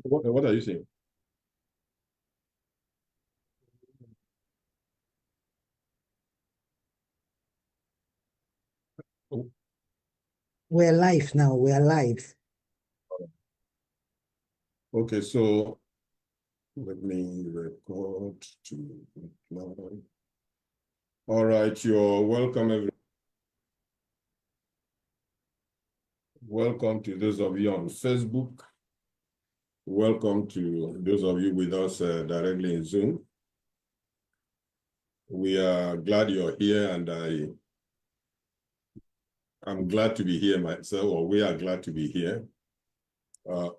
What are you saying? Oh, We're live now. We're live. okay, so let me record to. All right, you're welcome. Welcome to those of you on Facebook. Welcome to those of you with us directly in Zoom. We are glad you're here, and I'm glad to be here myself, or we are glad to be here.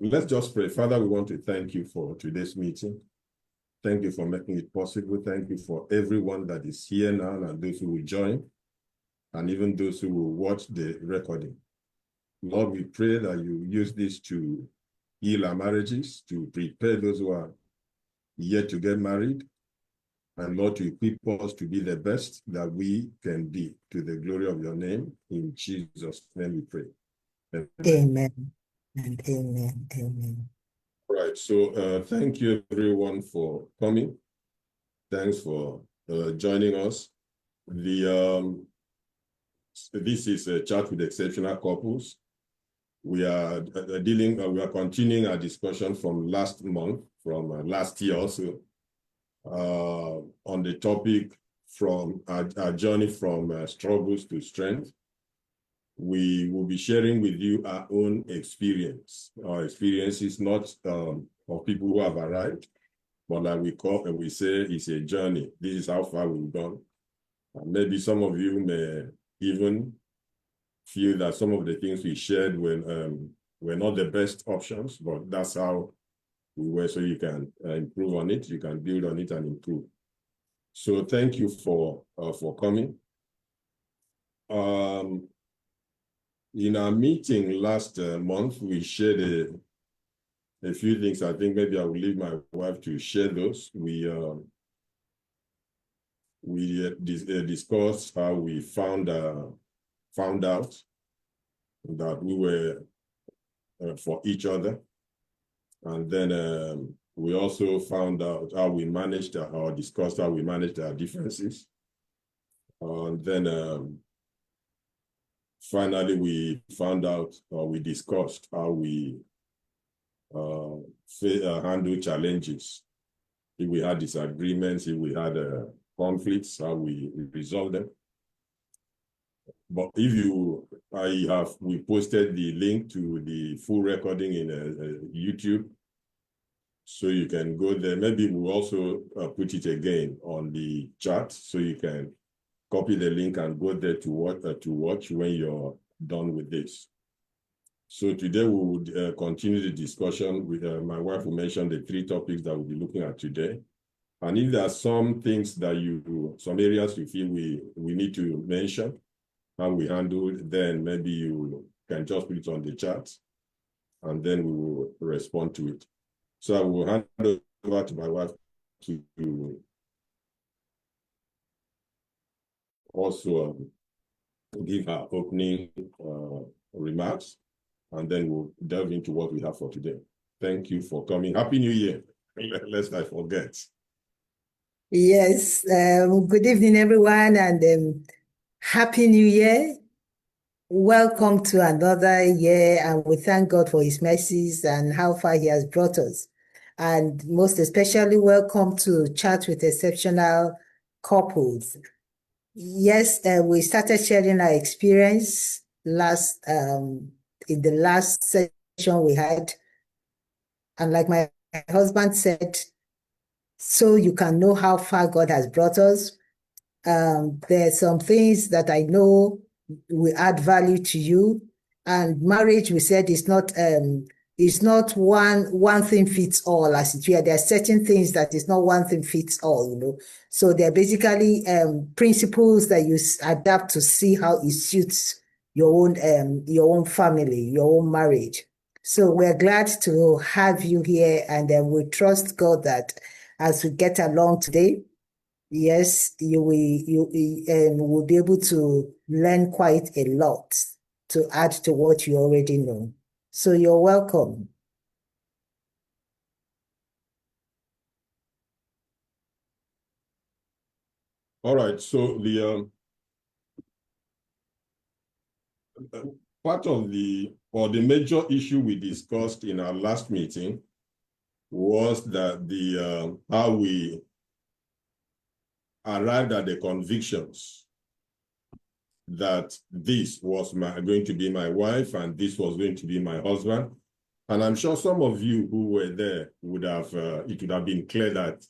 Let's just pray. Father, we want to thank you for today's meeting. Thank you for making it possible. Thank you for everyone that is here now and those who will join, and even those who will watch the recording. Lord, we pray that you use this to heal our marriages, to prepare those who are yet to get married, and Lord, to equip us to be the best that we can be, to the glory of your name. In Jesus' name we pray. Amen. And amen. Amen. Right, so thank you everyone for coming. Thanks for joining us. This is a chat with exceptional couples. We are we are continuing our discussion from last month, from last year also, on the topic from our journey from struggles to strength. We will be sharing with you our own experience. Our experience is not of people who have arrived, but like we say, it's a journey. This is how far we've gone. Maybe some of you may even feel that some of the things we shared were not the best options, but that's how we were, so you can improve on it, you can build on it and improve. So thank you for coming. In our meeting last month, we shared a few things. I think maybe I will leave my wife to share those. We discussed how we found out that we were for each other. And then we also found out how we managed or discussed how we managed our differences. And then finally, we found out, or we discussed how we handle challenges. If we had disagreements, if we had conflicts, how we resolve them. But if we posted the link to the full recording in YouTube, so you can go there. Maybe we'll also put it again on the chat, so you can copy the link and go there to watch when you're done with this. So today we will continue the discussion with my wife will mention the 3 topics that we'll be looking at today. And if there are some things that some areas you feel we need to mention, how we handle it, then maybe you can just put it on the chat and then we will respond to it. So I will hand over to my wife to also give her opening remarks, and then we'll delve into what we have for today. Thank you for coming. Happy New Year. Lest I forget. Yes. Good evening, everyone, and Happy New Year. Welcome to another year, and we thank God for his mercies and how far he has brought us. And most especially, welcome to Chat with Exceptional Couples. Yes, we started sharing our experience in the last session we had. And like my husband said, so you can know how far God has brought us. There's some things that I know will add value to you. And marriage, we said, is not one thing fits all, as it were. There are certain things that is not one thing fits all, So they're basically principles that you adapt to see how it suits your own family, your own marriage. So we're glad to have you here, and we trust God that as we get along today, yes, you will be able to learn quite a lot to add to what you already know. So you're welcome. All right, so the part of the major issue we discussed in our last meeting was that the how we arrived at the convictions that this was going to be my wife and this was going to be my husband. And I'm sure some of you who were there would have, it would have been clear that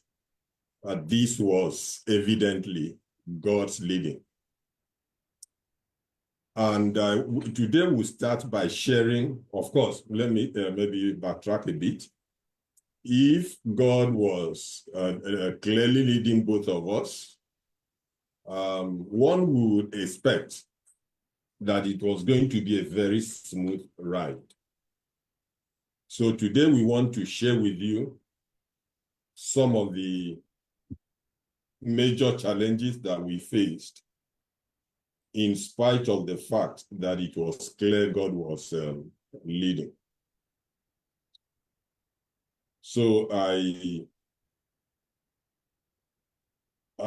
this was evidently God's leading. And today we'll start by sharing, of course, let me maybe backtrack a bit. If God was clearly leading both of us, one would expect that it was going to be a very smooth ride. So today we want to share with you some of the major challenges that we faced in spite of the fact that it was clear God was leading. So I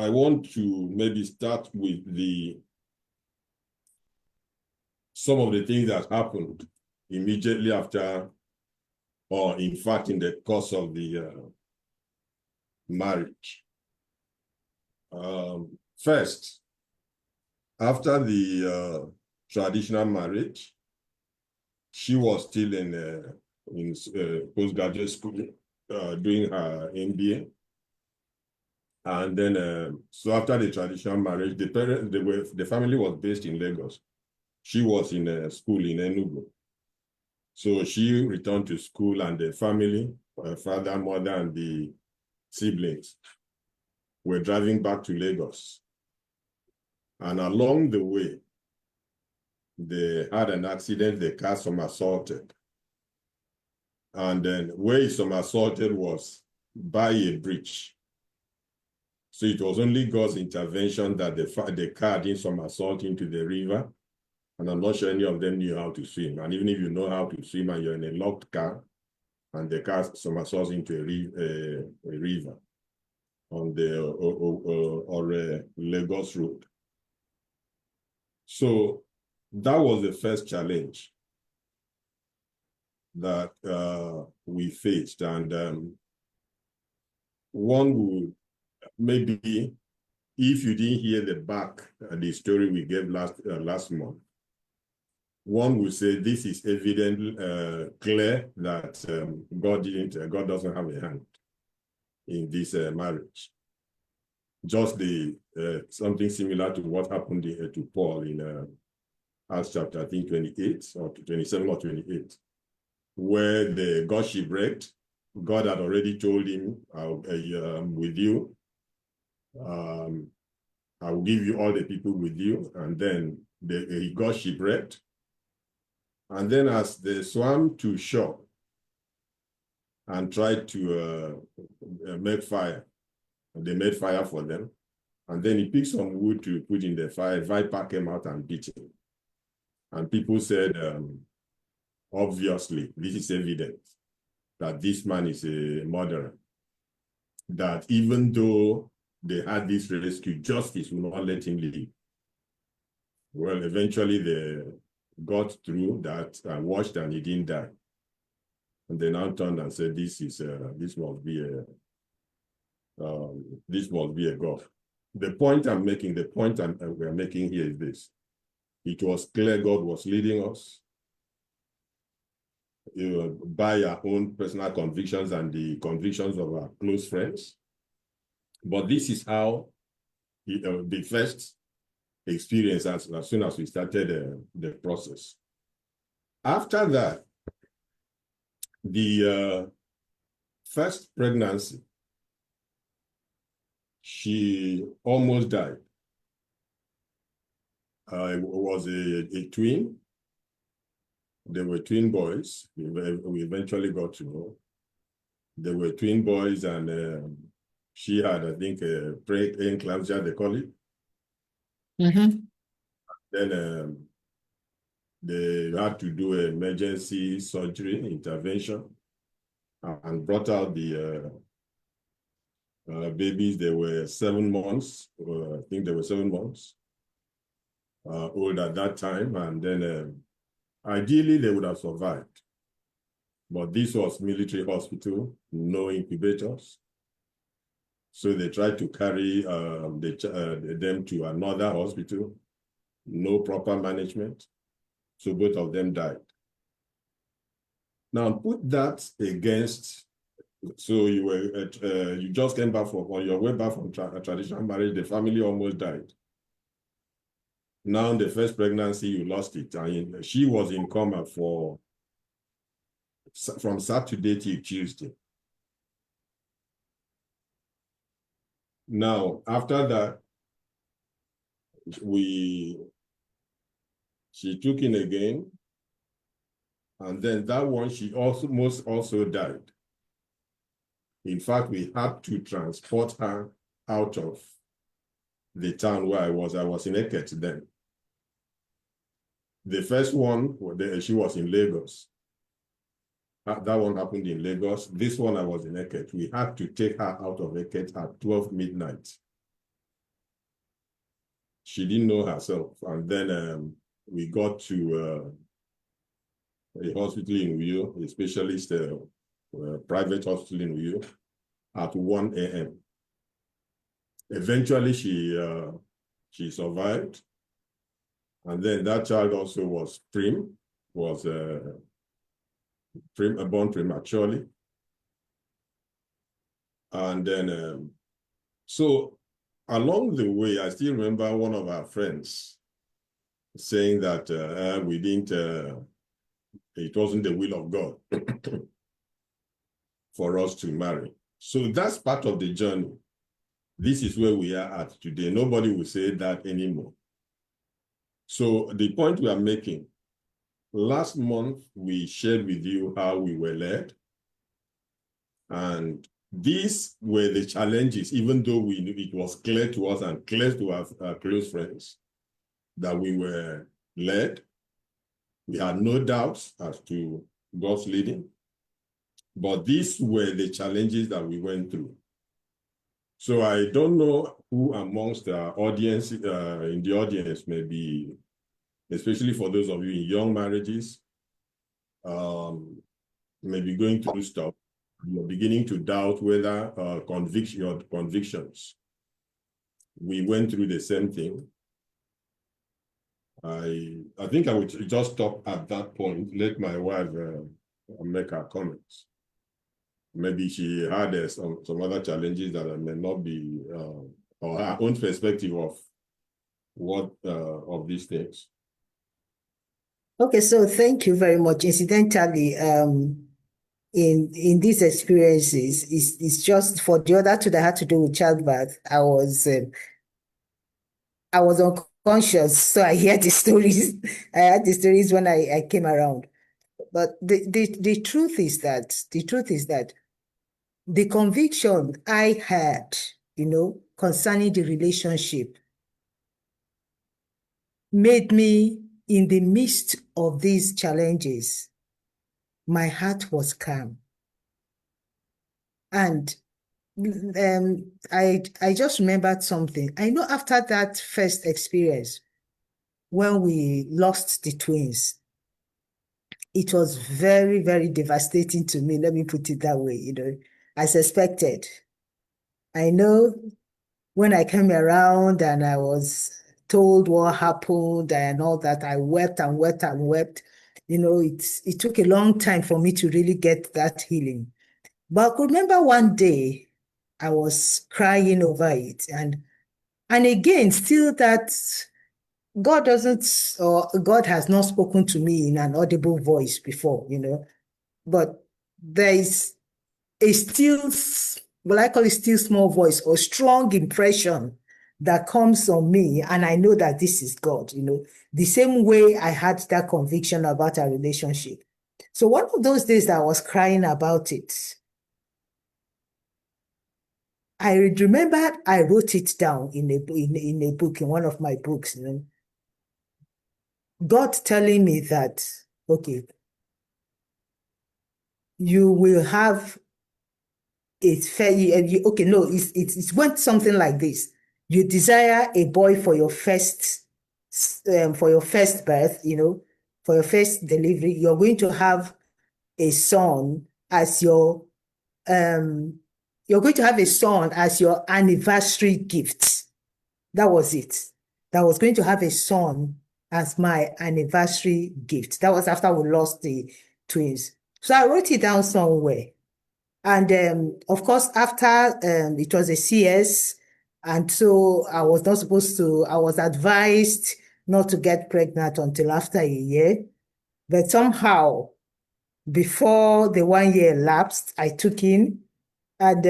want to maybe start with some of the things that happened immediately after, or in fact in the course of the marriage. First, after the traditional marriage, she was still in postgraduate school doing her MBA. And then, so after the traditional marriage, the family was based in Lagos. She was in a school in Enugu. So she returned to school, and the family, father, mother, and the siblings were driving back to Lagos. And along the way, they had an accident, the car somersaulted. And then where it somersaulted was by a bridge. So it was only God's intervention that the car didn't somersault into the river. And I'm not sure any of them knew how to swim. And even if you know how to swim and you're in a locked car, and the car somersaults into a river on the Lagos road. So that was the first challenge that we faced. And one would maybe, if you didn't hear the story we gave last month, one would say this is evident, clear that God doesn't have a hand in this marriage. Just something similar to what happened to Paul in Acts chapter, I think 28 or 27 or 28, where they got shipwrecked. God had already told him, with you, I will give you all the people with you. And then he got shipwrecked. And then as they swam to shore and tried to make fire, they made fire for them. And then he picked some wood to put in the fire. Viper came out and beat him. And people said, obviously, this is evidence that this man is a murderer. That even though they had this rescue, justice will not let him leave. Well, eventually they got through that and watched, and he didn't die. And they now turned and said, this must be a God. The point we're making here is this. It was clear God was leading us by our own personal convictions and the convictions of our close friends. But this is how the first experience as soon as we started the process. After that, the first pregnancy, she almost died. It was a twin. They were twin boys. We eventually got to know. They were twin boys, and she had, I think, preeclampsia, they call it. Mm-hmm. Then they had to do an emergency surgery intervention and brought out the babies. They were 7 months. I think they were 7 months old at that time. And then ideally, they would have survived. But this was military hospital, no incubators. So they tried to carry them to another hospital, no proper management. So both of them died. Now put that against, so you just came back on your way back from a traditional marriage, the family almost died. Now the first pregnancy, you lost it. And she was in coma from Saturday till Tuesday. Now, after that, she took in again. And then that one, she also died. In fact, we had to transport her out of the town where I was. I was in Eket then. The first one, she was in Lagos. That one happened in Lagos. This one, I was in Eket. We had to take her out of Eket at 12 midnight. She didn't know herself. And then we got to a hospital in Uyo, a specialist private hospital in Uyo, at 1 a.m. Eventually, she survived. And then that child also was born prematurely. And then, so along the way, I still remember one of our friends saying that it wasn't the will of God for us to marry. So that's part of the journey. This is where we are at today. Nobody will say that anymore. So the point we are making, last month, we shared with you how we were led. And these were the challenges, even though we knew it was clear to us and clear to our close friends that we were led. We had no doubts as to God's leading. But these were the challenges that we went through. So I don't know who amongst the audience, in the audience, maybe, especially for those of you in young marriages, maybe going through stuff. You're beginning to doubt whether your convictions. We went through the same thing. I think I would just stop at that point, let my wife make her comments. Maybe she had some other challenges that may not be, or her own perspective of what of these things. Okay, so thank you very much. Incidentally, in these experiences, it's just for the other two that had to do with childbirth. I was unconscious, so I hear the stories. I heard the stories when I came around. But the truth is that the conviction I had, concerning the relationship made me, in the midst of these challenges, my heart was calm. And I just remembered something. I know after that first experience, when we lost the twins, it was very, very devastating to me. Let me put it that way, I suspected. I know when I came around and I was told what happened and all that, I wept and wept and wept. It took a long time for me to really get that healing. But I could remember one day I was crying over it. And again, still that God has not spoken to me in an audible voice before, but there is a still, well, I call it still small voice or strong impression that comes on me. And I know that this is God, the same way I had that conviction about our relationship. So one of those days that I was crying about it, I remember I wrote it down in a book, in one of my books, God telling me that, okay, you will have it's fair. Okay, no, it went something like this. You desire a boy for your first birth, for your first delivery. You're going to have a son as um, you're going to have a son as your anniversary gift. That was it. That was going to have a son as my anniversary gift. That was after we lost the twins. So I wrote it down somewhere. And of course, after it was a CS, and so I was not supposed to, I was advised not to get pregnant until after a year. But somehow, before the 1 year elapsed, I took in, and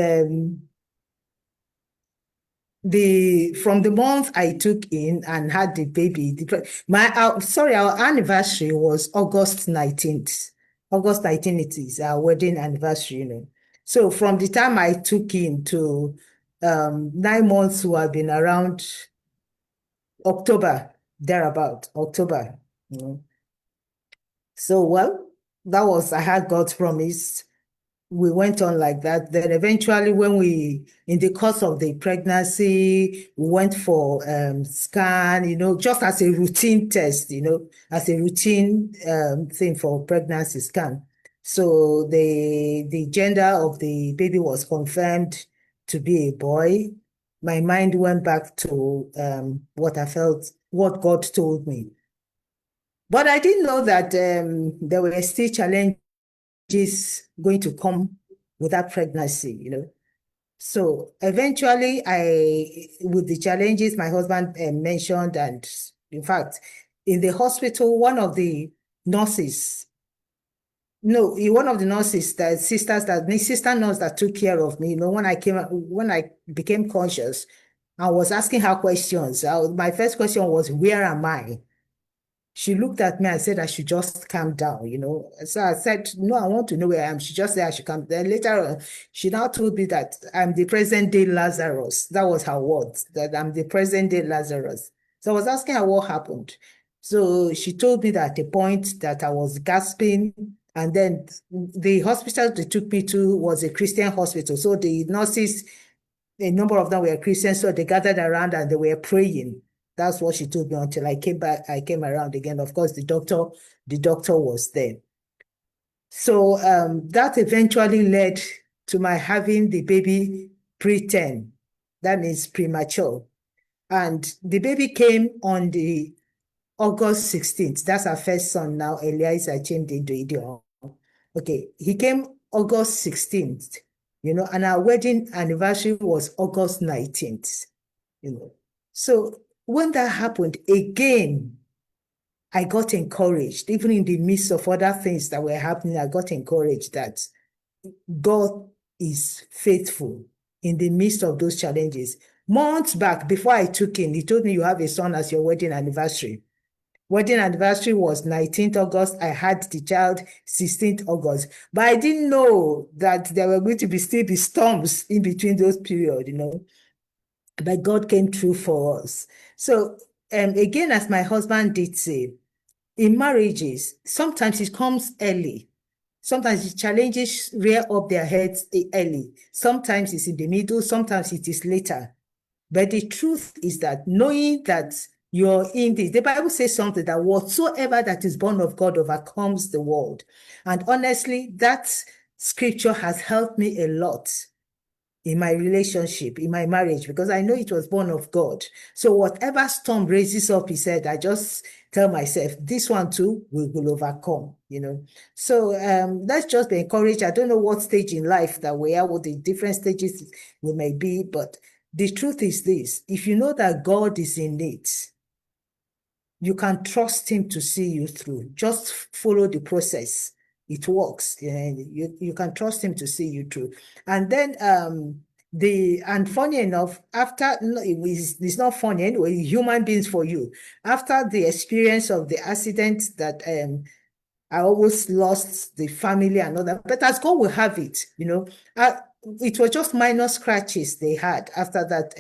from the month I took in and had the baby, our anniversary was August 19th. August 19th it is our wedding anniversary. So from the time I took in to 9 months who have been around October, thereabout, October. So, well, I had God's promise. We went on like that. Then eventually, in the course of the pregnancy, we went for scan, just as a routine test, as a routine thing for pregnancy scan. So the gender of the baby was confirmed to be a boy. My mind went back to what I felt, what God told me. But I didn't know that there were still challenges going to come with that pregnancy. So eventually, with the challenges my husband mentioned, and in fact, in the hospital, one of the nurses, no, one of the nurses, the sister nurse that took care of me, when I became conscious, I was asking her questions. My first question was, where am I? She looked at me and said I should just calm down. So I said, no, I want to know where I am. She just said I should calm. Then later on, she now told me that I'm the present day Lazarus. That was her words, that I'm the present day Lazarus. So I was asking her what happened. So she told me that at the point that I was gasping, and then the hospital they took me to was a Christian hospital. So the nurses, a number of them were Christians, so they gathered around and they were praying. That's what she told me until I came back. I came around again. Of course, the doctor was there. So that eventually led to my having the baby preterm. That means premature. And the baby came on the August 16th. That's our first son now, Elias Achimde. Okay, he came August 16th, and our wedding anniversary was August 19th. So when that happened again, I got encouraged. Even in the midst of other things that were happening, I got encouraged that God is faithful in the midst of those challenges. Months back, before I took in, he told me you have a son as your wedding anniversary. Wedding anniversary was 19th August. I had the child 16th August. But I didn't know that there were going to still be storms in between those periods. But God came through for us. So again, as my husband did say, in marriages, sometimes it comes early. Sometimes the challenges rear up their heads early. Sometimes it's in the middle. Sometimes it is later. But the truth is that knowing that you're in this, the Bible says something that whatsoever that is born of God overcomes the world. And honestly, that scripture has helped me a lot in my relationship, in my marriage, because I know it was born of God. So whatever storm raises up, he said, I just tell myself, this one too, we will overcome. So let's just be encouraged. I don't know what stage in life that we are, what the different stages we may be, but the truth is this: if you know that God is in it, you can trust him to see you through. Just follow the process. It works. You can trust him to see you through. And then and funny enough, after it's not funny anyway, human beings for you. After the experience of the accident that I almost lost the family and all that, but as God will have it, it was just minor scratches they had after that.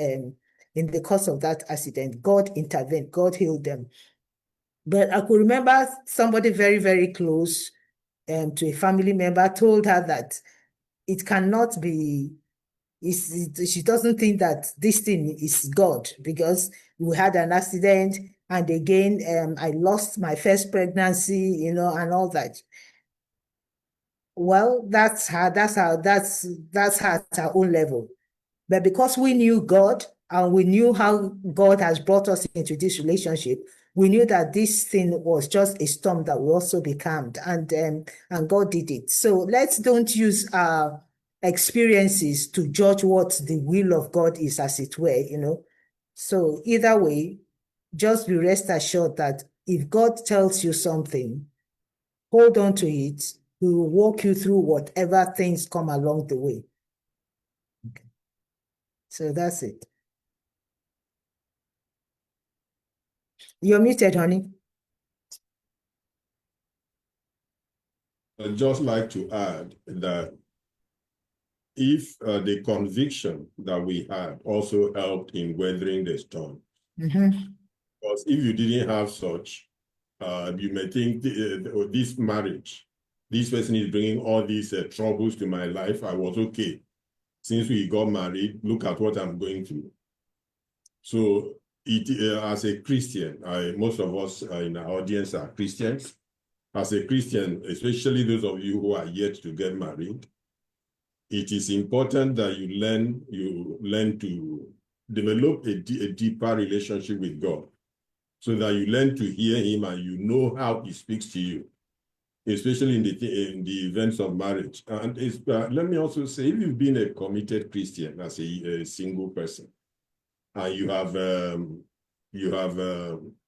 In the course of that accident, God intervened. God healed them. But I could remember somebody very, very close to a family member told her that it cannot be She doesn't think that this thing is God because we had an accident and again I lost my first pregnancy, and all that. Well, that's her at her own level. But because we knew God and we knew how God has brought us into this relationship, we knew that this thing was just a storm that will also be calmed, and God did it. So let's don't use our experiences to judge what the will of God is, as it were. So either way, just be rest assured that if God tells you something, hold on to it. He will walk you through whatever things come along the way. Okay. So that's it. You're muted, honey. I'd just like to add that if the conviction that we had also helped in weathering the storm, because if you didn't have such, you may think this marriage, this person is bringing all these troubles to my life. I was okay. Since we got married, look at what I'm going through. So as a Christian, most of us in our audience are Christians. As a Christian, especially those of you who are yet to get married, it is important that you learn to develop a deeper relationship with God, so that you learn to hear him and you know how he speaks to you, especially in the events of marriage. And let me also say, if you've been a committed Christian as a single person, and you have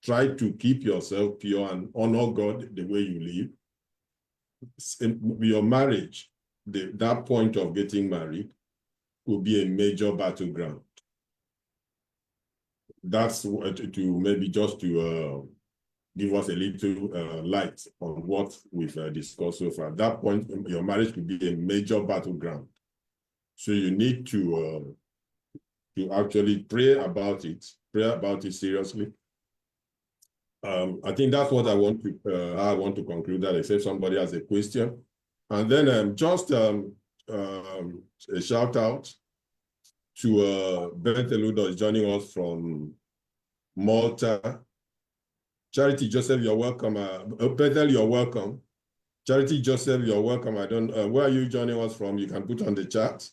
tried to keep yourself pure and honor God the way you live, your marriage, that point of getting married, will be a major battleground. That's to maybe just to give us a little light on what we've discussed so far. At that point, your marriage could be a major battleground. So you need to actually pray about it seriously. I think that's what I want to conclude that, except somebody has a question. And then just a shout out to Bethel Udos joining us from Malta. Charity Joseph, you're welcome. Bethel, you're welcome. Charity Joseph, you're welcome. I don't where are you joining us from? You can put on the chat.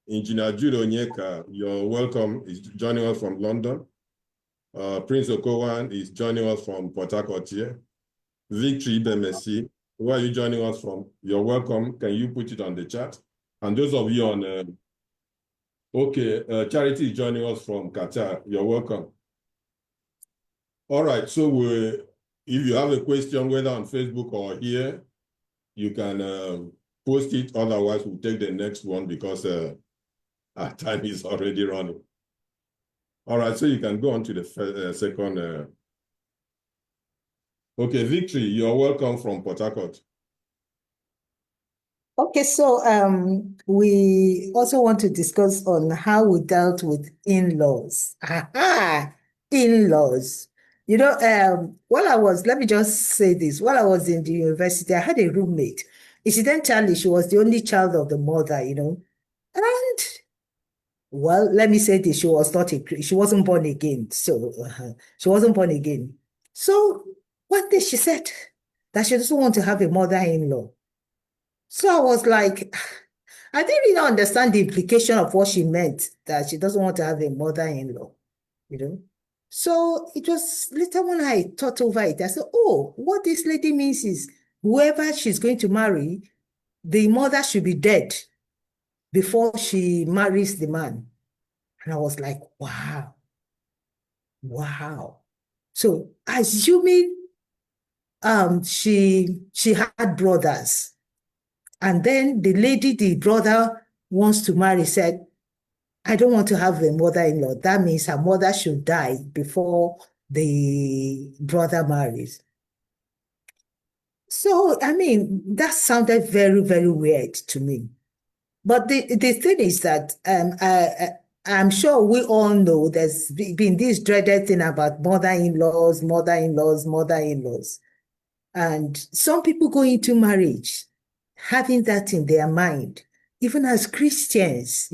Engineer Judo Onyeka, you're welcome. Is joining us from London. Prince Okowan is joining us from Port Harcourt here. Victory Bemesi, where are you joining us from? You're welcome. Can you put it on the chat? And those of you on, Charity is joining us from Qatar. You're welcome. All right, so if you have a question, whether on Facebook or here, you can post it. Otherwise, we'll take the next one because our time is already running. All right, so you can go on to the second. Okay, Victory, you're welcome from Port Harcourt. Okay, so we also want to discuss on how we dealt with in-laws. In-laws. Let me just say this. While I was in the university, I had a roommate. Incidentally, she was the only child of the mother, and well, let me say this, she wasn't born again. So she wasn't born again. So one day she said that she doesn't want to have a mother-in-law. So I was like, I didn't really understand the implication of what she meant, that she doesn't want to have a mother-in-law, So it was later when I thought over it, I said, oh, what this lady means is whoever she's going to marry, the mother should be dead before she marries the man. And I was like, wow. So assuming she had brothers, and then the brother wants to marry, said, I don't want to have a mother-in-law. That means her mother should die before the brother marries. So, I mean, that sounded very, very weird to me. But the thing is that I'm sure we all know there's been this dreaded thing about mother-in-laws. And some people go into marriage having that in their mind, even as Christians,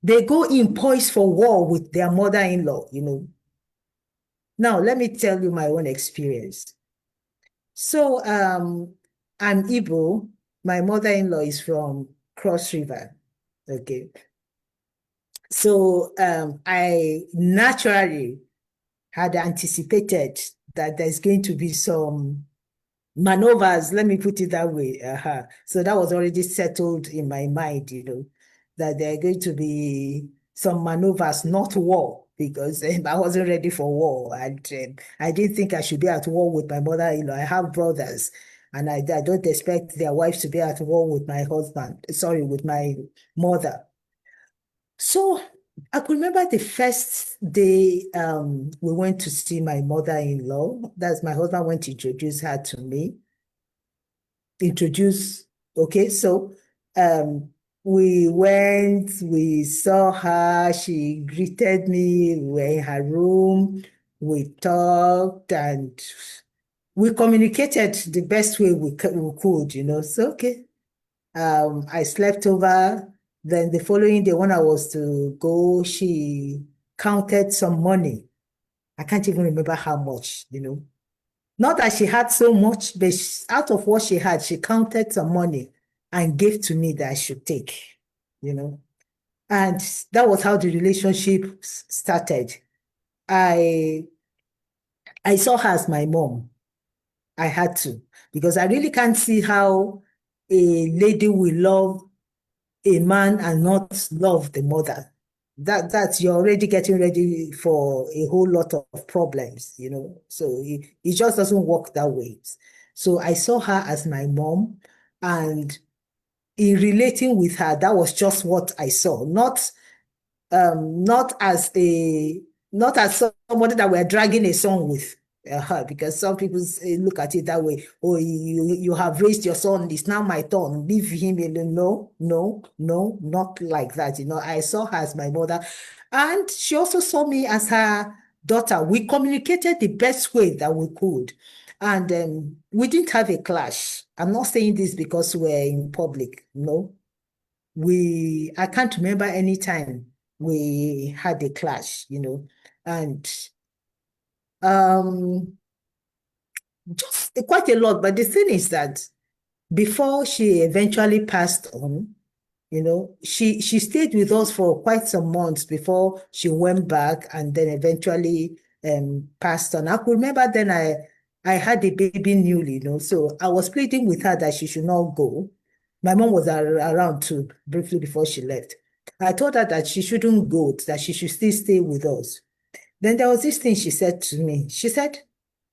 they go in poised for war with their mother-in-law. Now, let me tell you my own experience. So, I'm Igbo. My mother-in-law is from Cross River. Okay. So, I naturally had anticipated that there's going to be some maneuvers, let me put it that way. So that was already settled in my mind, that there are going to be some maneuvers, not war, because I wasn't ready for war. And I didn't think I should be at war with my mother-in-law. I have brothers, and I don't expect their wives to be at war with my husband, sorry, with my mother. So I could remember the first day we went to see my mother-in-law. That's my husband went to introduce her to me. Introduce, okay, so we went, we saw her, she greeted me, we were in her room, we talked, and we communicated the best way we could. So, okay. I slept over. Then the following day, when I was to go, she counted some money. I can't even remember how much. Not that she had so much, but out of what she had, she counted some money and gave to me that I should take. And that was how the relationship started. I I saw her as my mom. I had to, because I really can't see how a lady will love a man and not love the mother. That's you're already getting ready for a whole lot of problems. So it just doesn't work that way. So I saw her as my mom, and in relating with her, that was just what I saw, not as somebody that we're dragging a son with. Because some people look at it that way. Oh, you have raised your son, it's now my turn, leave him alone. No, no, no, not like that. I saw her as my mother, and she also saw me as her daughter. We communicated the best way that we could, and we didn't have a clash. I'm not saying this because we're in public. No, I can't remember any time we had a clash. And um just quite a lot. But the thing is that before she eventually passed on, she stayed with us for quite some months before she went back, and then eventually passed on. I could remember then I had a baby newly. So I was pleading with her that she should not go. My mom was around too, briefly before she left. I told her that she shouldn't go, that she should still stay with us. Then there was this thing she said to me. She said,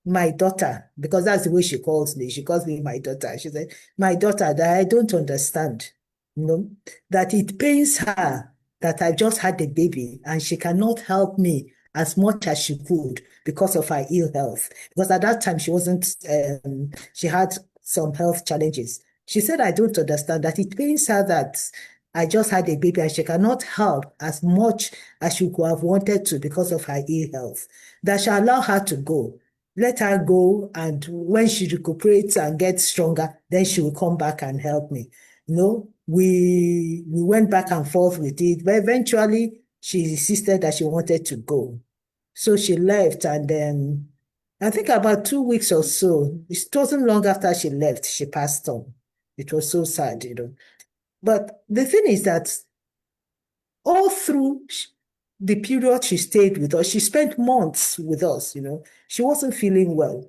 my daughter, because that's the way she calls me. She calls me my daughter. She said, my daughter, that I don't understand, that it pains her that I just had a baby and she cannot help me as much as she could because of her ill health. Because at that time she wasn't, she had some health challenges. She said, I don't understand that it pains her that I just had a baby and she cannot help as much as she could have wanted to because of her ill health. That shall allow her to go. Let her go, and when she recuperates and gets stronger, then she will come back and help me. We went back and forth with it, but eventually she insisted that she wanted to go. So she left, and then I think about 2 weeks or so, it wasn't long after she left, she passed on. It was so sad. But the thing is that all through the period she stayed with us, she spent months with us. She wasn't feeling well.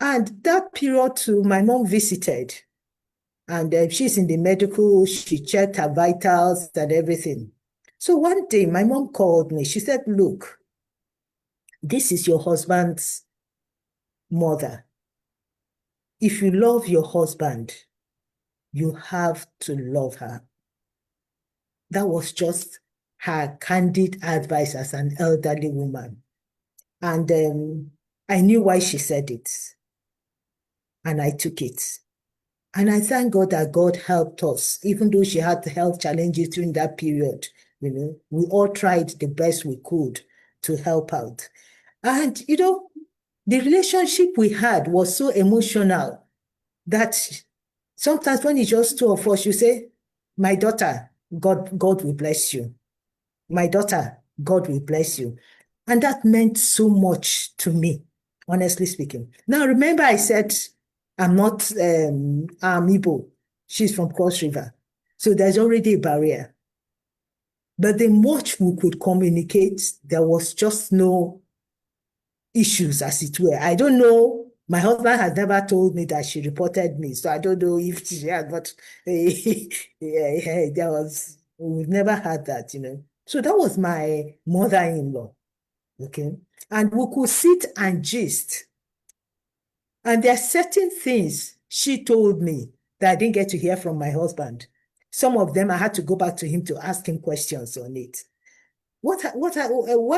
And that period too, my mom visited, and she's in the medical, she checked her vitals and everything. So one day my mom called me. She said, look, this is your husband's mother. If you love your husband, you have to love her. That was just her candid advice as an elderly woman. And I knew why she said it. And I took it. And I thank God that God helped us, even though she had health challenges during that period. We all tried the best we could to help out. And, the relationship we had was so emotional that sometimes when it's just two of us, you say, my daughter, God will bless you. My daughter, God will bless you. And that meant so much to me, honestly speaking. Now, remember I said I'm not, I'm Igbo. She's from Cross River. So there's already a barrier. But the much we could communicate, there was just no issues, as it were. I don't know. My husband has never told me that she reported me, so I don't know if she had got. We've never had that, you know. So that was my mother-in-law, okay? And we could sit and gist. And there are certain things she told me that I didn't get to hear from my husband. Some of them I had to go back to him to ask him questions on it. Why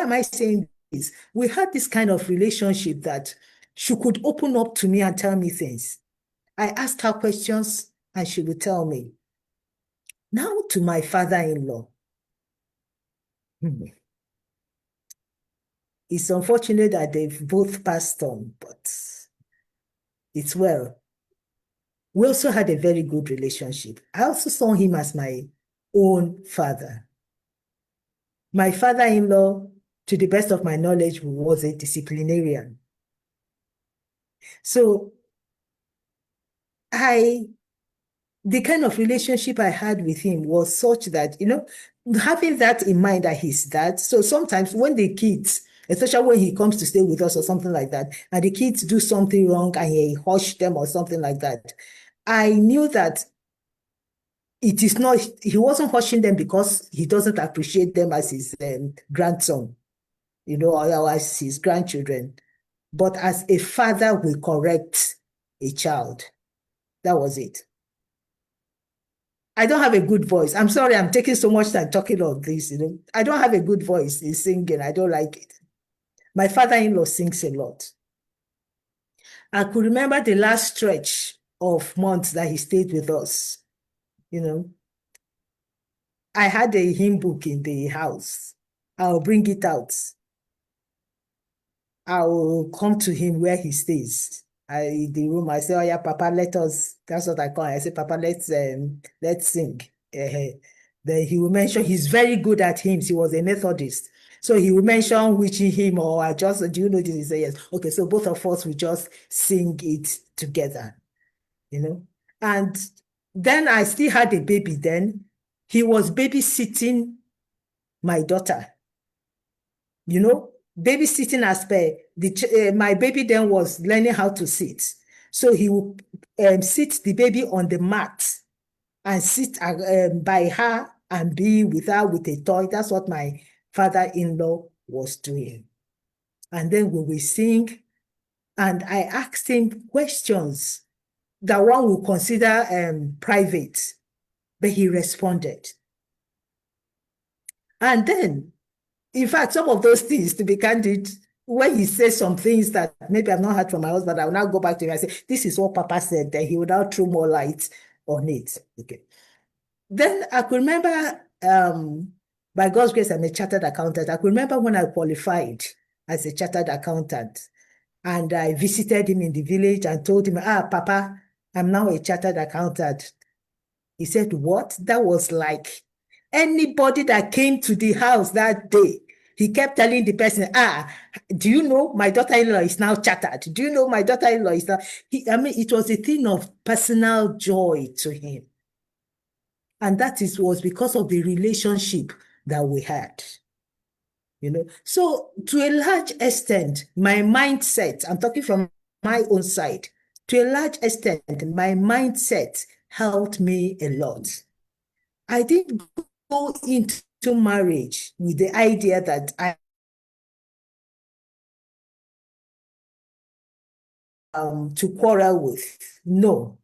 am I saying this? We had this kind of relationship that she could open up to me and tell me things. I asked her questions and she would tell me. Now to my father-in-law. It's unfortunate that they've both passed on, but it's well. We also had a very good relationship. I also saw him as my own father. My father-in-law, to the best of my knowledge, was a disciplinarian. So the kind of relationship I had with him was such that, you know, having that in mind that he's that. So sometimes when the kids, especially when he comes to stay with us or something like that, and the kids do something wrong and he hush them or something like that, I knew that it is not, he wasn't hushing them because he doesn't appreciate them as his grandson, you know, or as his grandchildren, but as a father will correct a child. That was it. I don't have a good voice. I'm sorry, I'm taking so much time talking on this, you know. I don't have a good voice in singing. I don't like it. My father-in-law sings a lot. I could remember the last stretch of months that he stayed with us, you know. I had a hymn book in the house. I'll bring it out. I will come to him where he stays. The room, I say, oh yeah, Papa, that's what I call it. I say, Papa, let's sing. Then he will mention, he's very good at hymns. He was a Methodist. So he will mention which hymn or I just, do you know this? He say, yes. Okay, so both of us will just sing it together, you know. And then I still had a baby then. He was babysitting my daughter, you know, babysitting aspect. My baby then was learning how to sit. So he would sit the baby on the mat and sit by her and be with her with a toy. That's what my father-in-law was doing. And then we will sing, and I asked him questions that one would consider private, but he responded. And then, in fact, some of those things, to be candid, when he says some things that maybe I've not heard from my husband, I will now go back to him and say, this is what Papa said, then he will now throw more light on it. Okay. Then I could remember, by God's grace, I'm a chartered accountant. I could remember when I qualified as a chartered accountant, and I visited him in the village and told him, Papa, I'm now a chartered accountant. He said, what? That was like anybody that came to the house that day, he kept telling the person, do you know my daughter-in-law is now chartered? Do you know my daughter-in-law is now? It was a thing of personal joy to him. And that was because of the relationship that we had. You know, so to a large extent, my mindset, I'm talking from my own side, to a large extent, my mindset helped me a lot. I didn't go into marriage with the idea that to quarrel with. No,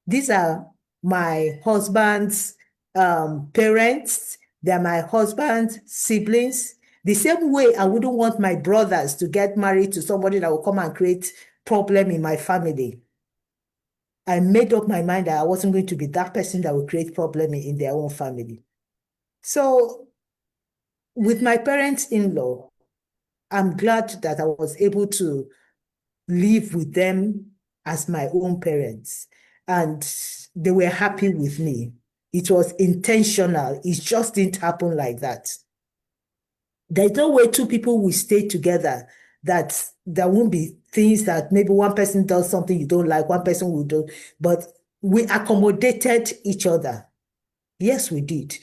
these are my husband's parents. They're my husband's siblings. The same way I wouldn't want my brothers to get married to somebody that will come and create problem in my family. I made up my mind that I wasn't going to be that person that will create problem in their own family. So with my parents-in-law, I'm glad that I was able to live with them as my own parents, and they were happy with me. It was intentional. It just didn't happen like that. There's no way two people will stay together that there won't be things that maybe one person does something you don't like, one person will do, but we accommodated each other. Yes, we did.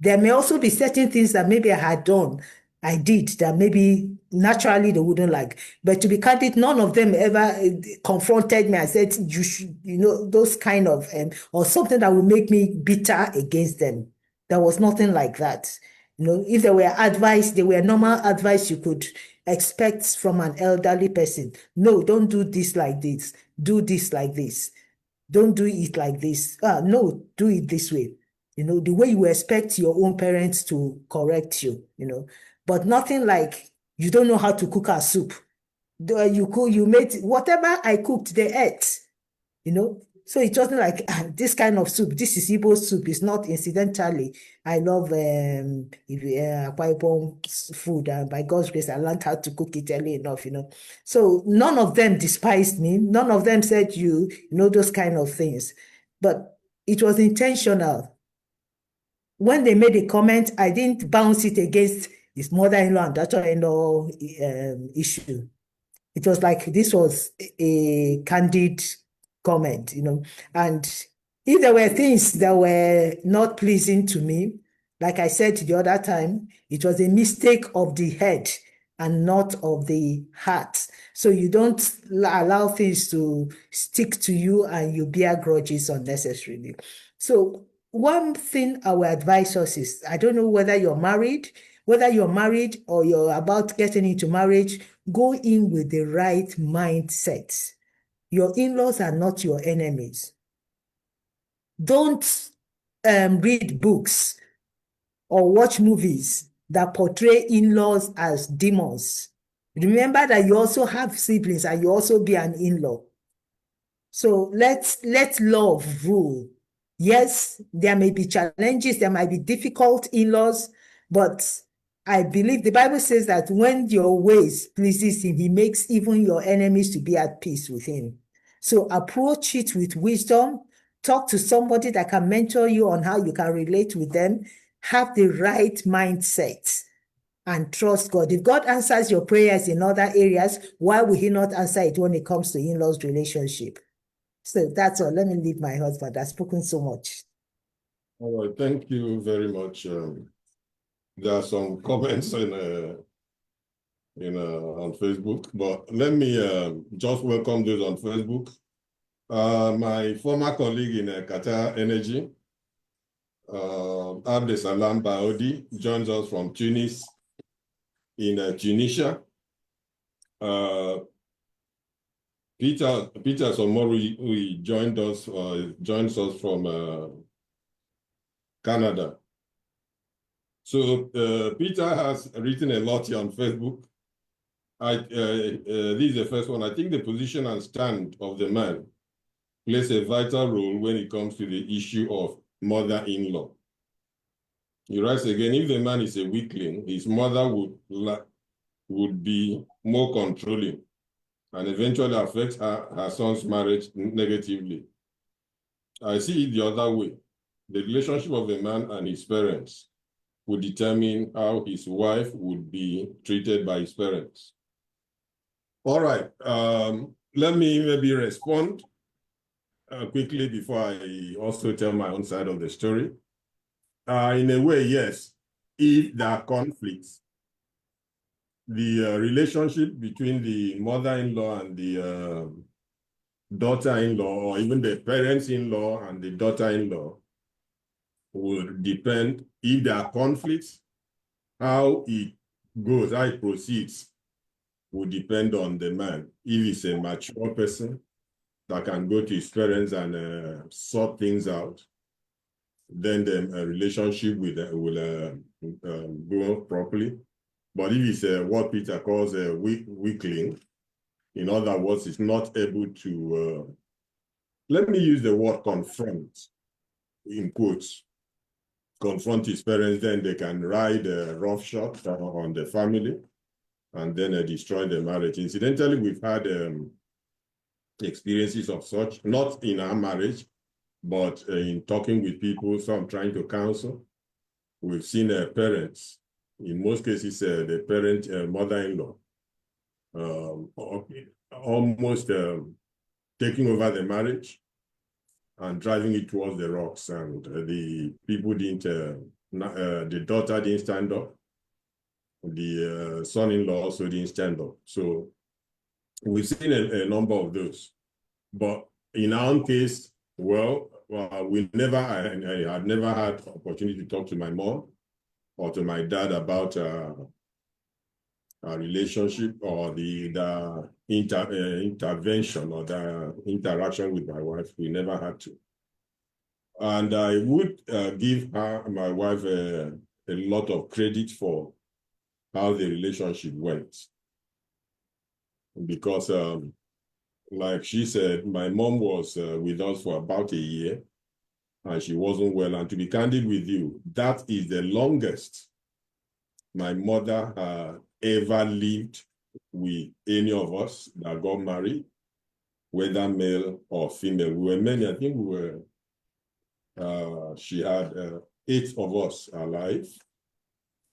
There may also be certain things that maybe I did that maybe naturally they wouldn't like. But to be candid, none of them ever confronted me and said, you should, those kind of, or something that would make me bitter against them. There was nothing like that. If there were advice, they were normal advice you could expect from an elderly person. No, don't do this like this. Do this like this. Don't do it like this. No, do it this way. The way you expect your own parents to correct you. But nothing like you don't know how to cook a soup. You made whatever I cooked, they ate. So it wasn't like this kind of soup. This is Igbo soup. It's not incidentally. I love Akwa Ibom food, and by God's grace, I learned how to cook it early enough. So none of them despised me. None of them said those kind of things. But it was intentional. When they made a comment, I didn't bounce it against his mother-in-law and daughter-in-law issue. It was like this was a candid comment. And if there were things that were not pleasing to me, like I said the other time, it was a mistake of the head and not of the heart. So you don't allow things to stick to you and you bear grudges unnecessarily. So one thing I will advise us is, I don't know whether you're married or you're about getting into marriage, go in with the right mindset. Your in-laws are not your enemies. Don't read books or watch movies that portray in-laws as demons. Remember that you also have siblings and you also be an in-law. So let love rule. Yes, there may be challenges, there might be difficult in-laws, but I believe the Bible says that when your ways pleases him, he makes even your enemies to be at peace with him. So approach it with wisdom. Talk to somebody that can mentor you on how you can relate with them. Have the right mindset and trust God. If God answers your prayers in other areas, why will he not answer it when it comes to in-laws relationship? So that's all. Let me leave my husband. I've spoken so much. All right, thank you very much. There are some comments on Facebook, but let me just welcome those on Facebook. My former colleague in Qatar Energy, Abdesalam Baodi, joins us from Tunis, in Tunisia. Peter Somoru, who joins us from Canada. So Peter has written a lot here on Facebook. This is the first one. I think the position and stand of the man plays a vital role when it comes to the issue of mother-in-law. He writes again, if the man is a weakling, his mother would be more controlling and eventually affect her son's marriage negatively. I see it the other way. The relationship of the man and his parents would determine how his wife would be treated by his parents. All right, let me maybe respond quickly before I also tell my own side of the story. In a way, yes, if there are conflicts, the relationship between the mother-in-law and the daughter-in-law, or even the parents-in-law and the daughter-in-law, will depend. If there are conflicts, how it goes, how it proceeds, will depend on the man. If he's a mature person that can go to his parents and sort things out, then the relationship will go properly. But if it's what Peter calls a weakling, in other words, it's not able to, let me use the word confront, in quotes, confront his parents, then they can ride roughshod on the family and then destroy the marriage. Incidentally, we've had experiences of such, not in our marriage, But in talking with people, some trying to counsel, we've seen parents, in most cases, the parent, mother-in-law, almost taking over the marriage and driving it towards the rocks. And the people didn't, the daughter didn't stand up. The son-in-law also didn't stand up. So we've seen a number of those. But in our case, well, I had never had opportunity to talk to my mom or to my dad about our relationship or the intervention or the interaction with my wife. We never had to. And I would give my wife, a lot of credit for how the relationship went. Because like she said, my mom was with us for about a year and she wasn't well. And to be candid with you, that is the longest my mother ever lived with any of us that got married, whether male or female. We were many, I think she had 8 of us alive.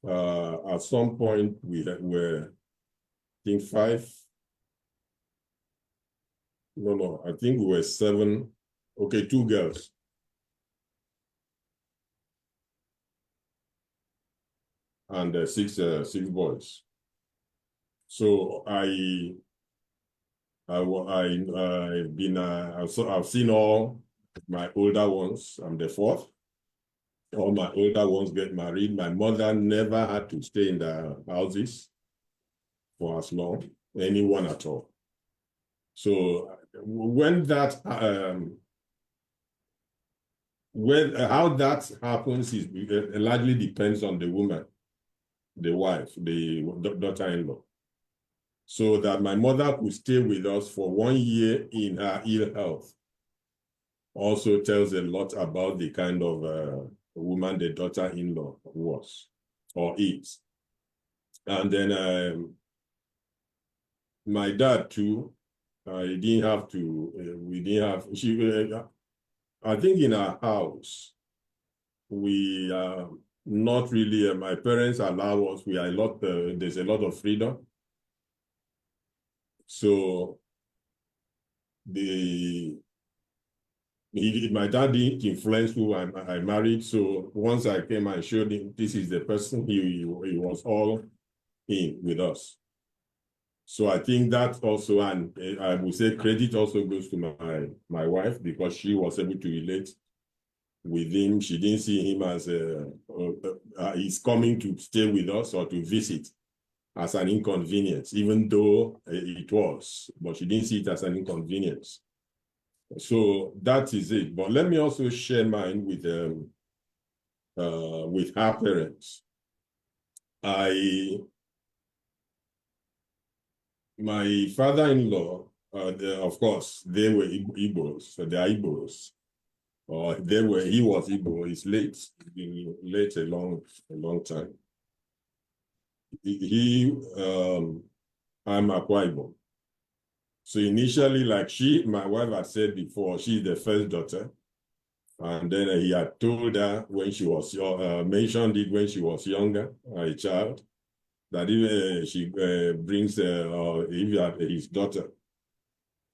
At some point, we were, I think 5. No, I think we were 7. Okay, 2 girls. And 6 boys. So I've seen all my older ones. I'm the 4th. All my older ones get married. My mother never had to stay in the houses for as long, anyone at all. So when that how that happens is largely depends on the woman, the wife, the daughter-in-law. So that my mother could stay with us for 1 year in her ill health also tells a lot about the kind of woman the daughter-in-law was or is. And then my dad too, he didn't have to, we didn't have, I think in our house, we not really, my parents allow us, there's a lot of freedom. So my dad didn't influence who I married. So once I came, I showed him this is the person. He was all in with us. So I think that also, and I would say credit also goes to my wife because she was able to relate with him. She didn't see him as he's coming to stay with us or to visit as an inconvenience, even though it was, but she didn't see it as an inconvenience. So that is it. But let me also share mine with her parents. My father-in-law, of course, they were Igbos, so they are Igbos. Or he was Igbo. He's late a long time. I'm Akwa Ibom. So initially, like my wife had said before, she's the first daughter. And then he had told her when she was, mentioned it when she was younger, a child, that if she brings, if his daughter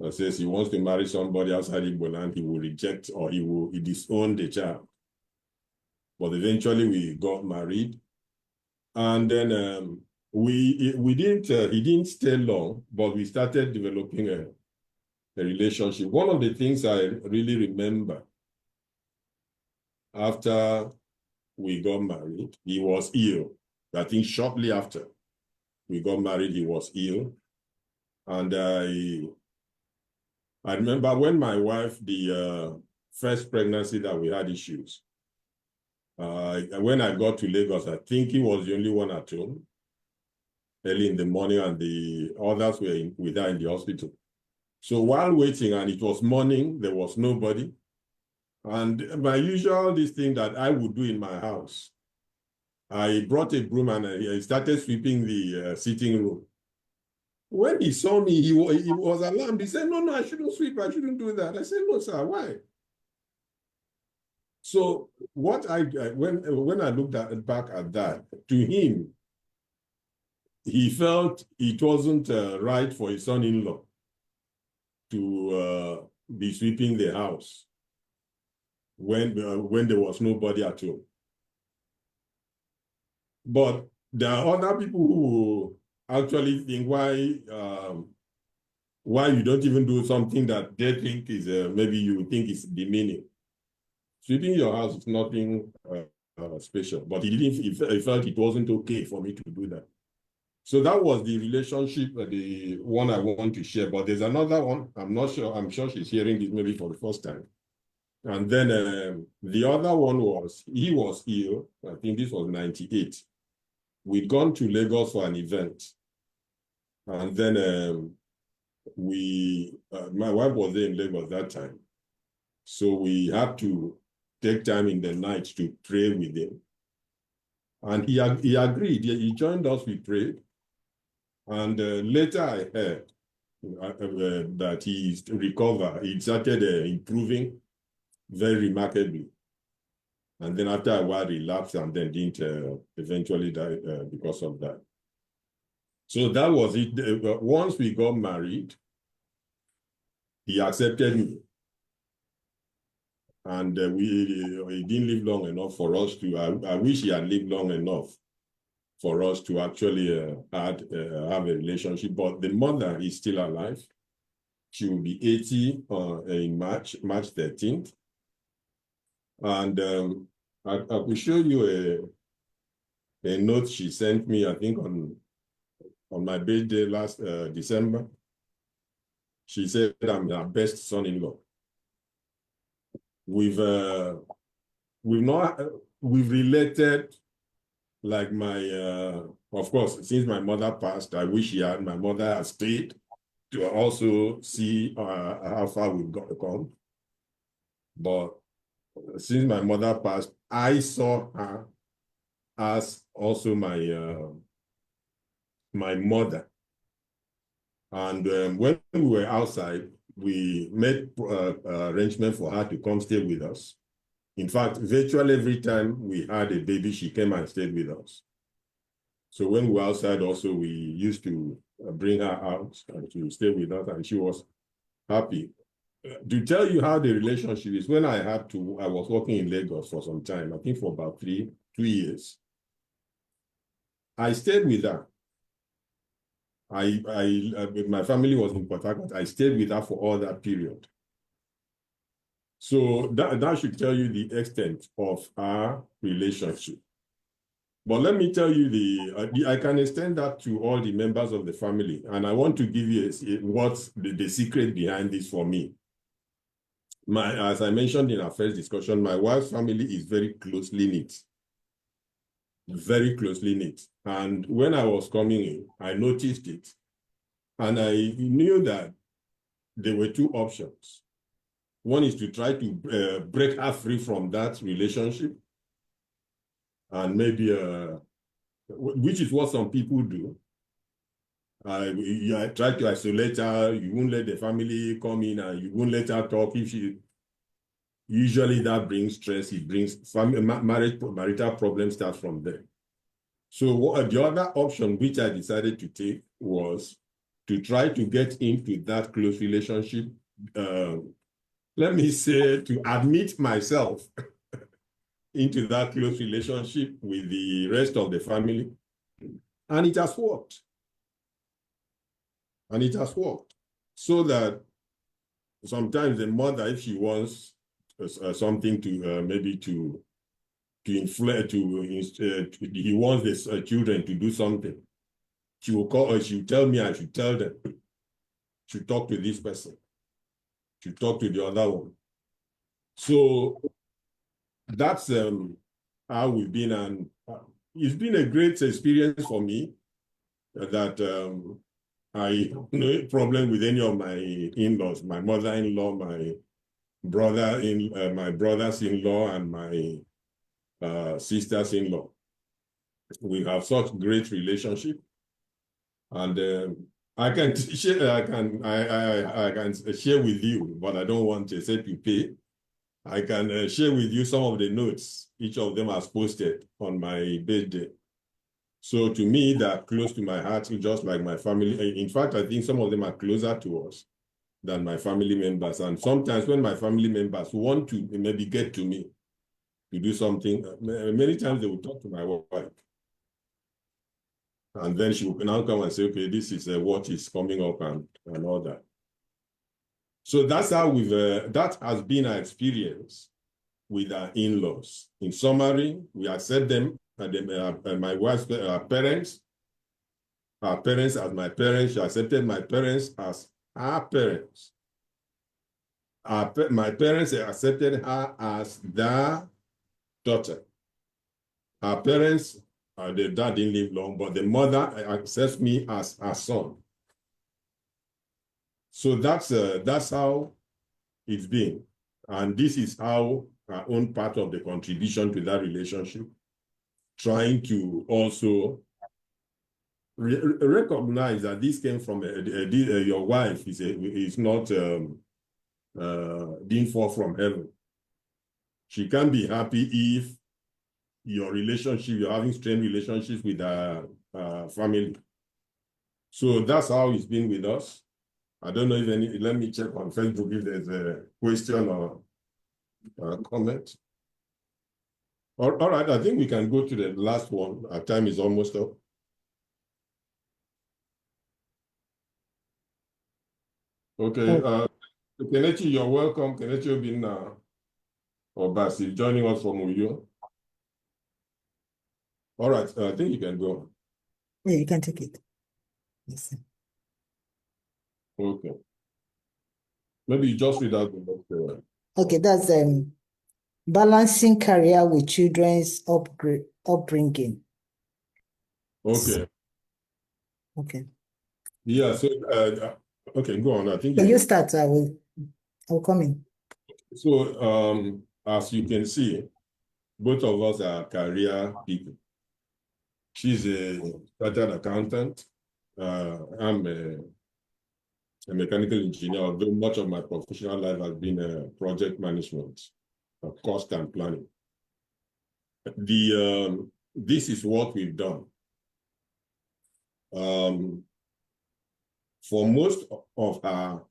says he wants to marry somebody outside Igbo land, he will reject or he disown the child. But eventually we got married. And then he didn't stay long, but we started developing a relationship. One of the things I really remember after we got married, he was ill. I think shortly after we got married, he was ill. And I remember when my wife, the first pregnancy that we had issues, when I got to Lagos, I think he was the only one at home early in the morning, and the others were with her in the hospital. So while waiting, and it was morning, there was nobody. And my usual this thing that I would do in my house, I brought a broom and I started sweeping the sitting room. When he saw me, he was alarmed. He said, no, I shouldn't sweep. I shouldn't do that. I said, no, sir, why? So what when I looked back at that, to him, he felt it wasn't right for his son-in-law to be sweeping the house when there was nobody at home. But there are other people who actually think why you don't even do something that they think is maybe you think is demeaning. Sweeping your house is nothing special, but he felt it wasn't okay for me to do that. So that was the relationship, the one I want to share. But there's another one. I'm not sure. I'm sure she's hearing this maybe for the first time. And then the other one was, he was ill. I think this was 98. We'd gone to Lagos for an event. And then my wife was there in Lagos that time. So we had to take time in the night to pray with him. And he agreed. He joined us, we prayed. And later I heard that he's recovered. He started improving very remarkably. And then after a while, relapsed and then didn't eventually die because of that. So that was it. Once we got married, he accepted me. And he didn't live long enough for us to, I wish he had lived long enough for us to actually have a relationship. But the mother is still alive. She will be 80 in March 13th. And I will show you a note she sent me, I think on my birthday last December. She said, I'm her best son-in-law. We've related like of course, since my mother passed, I wish my mother had stayed to also see how far we've come. But since my mother passed, I saw her as also my mother. And when we were outside, we made arrangement for her to come stay with us. In fact, virtually every time we had a baby, she came and stayed with us. So when we were outside also, we used to bring her out to stay with us, and she was happy. To tell you how the relationship is, when I was working in Lagos for some time, I think for about 2 years. I stayed with her. My family was in Port Harcourt. I stayed with her for all that period. So that should tell you the extent of our relationship. But let me tell you I can extend that to all the members of the family. And I want to give you what's the secret behind this for me. As I mentioned in our first discussion, my wife's family is very closely knit. Very closely knit. And when I was coming in, I noticed it. And I knew that there were two options. One is to try to break her free from that relationship. And maybe, which is what some people do. I try to isolate her. You won't let the family come in and you won't let her talk. Usually that brings stress. It brings marital problems start from there. So the other option which I decided to take was to try to get into that close relationship. Let me say, to admit myself into that close relationship with the rest of the family. And it has worked. And it has worked. So that sometimes the mother, if she wants something to maybe to inflate, he wants his children to do something, she will call, or she will tell me, I should tell them, should talk to this person, should talk to the other one. So that's how we've been, and it's been a great experience for me that I no problem with any of my in-laws, my mother-in-law, my brothers-in-law, and my sisters-in-law. We have such great relationship, and I can share. I can share with you, but I don't want to say to pay. I can share with you some of the notes each of them has posted on my birthday. So to me, they're close to my heart, just like my family. In fact, I think some of them are closer to us than my family members. And sometimes when my family members want to maybe get to me to do something, many times they will talk to my wife. And then she will now come and say, okay, this is what is coming up and all that. So that's how that has been our experience with our in-laws. In summary, we accept them, my wife's parents, our parents as my parents. She accepted my parents as her parents. My parents accepted her as their daughter. Her parents, the dad didn't live long, but the mother accepts me as her son. So that's how it's been. And this is how our own part of the contribution to that relationship, trying to also recognize that this came from your wife is not didn't fall from heaven. She can be happy if you're having strained relationships with her family. So that's how it's been with us. I don't know if let me check on Facebook if there's a question or comment. All right, I think we can go to the last one. Our time is almost up. Okay, Kelechi, you're welcome. Kelechi Obinna or Basi joining us from Uyo. All right, I think you can go. Yeah, you can take it. Yes. Okay. Maybe you just read out the book. Okay, that's balancing career with children's upbringing. Okay. Okay. Yeah, so okay, go on. I think you start. I'll come in. So as you can see, both of us are career people. She's a chartered accountant. I'm a mechanical engineer, although much of my professional life has been project management, cost and planning. This is what we've done. For most of our,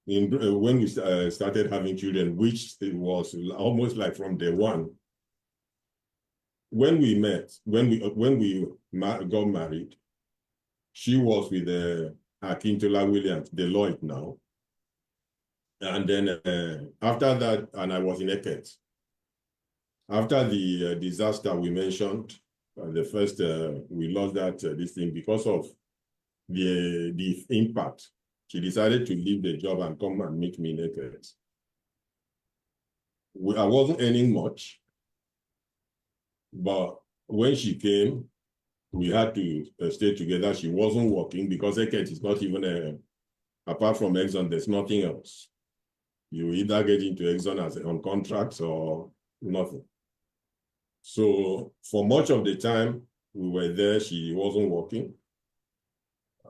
when we started having children, which it was almost like from day one, when we met, when we got married, she was with Akintola Williams, Deloitte now. And then after that, and I was in Eket. After the disaster we mentioned, the first, we lost that this thing because of the impact. She decided to leave the job and come and meet me in Eket. I wasn't earning much, but when she came, we had to stay together. She wasn't working because Eket is not even apart from Exxon, there's nothing else. You either get into Exxon as on contracts or nothing. So for much of the time we were there, she wasn't working.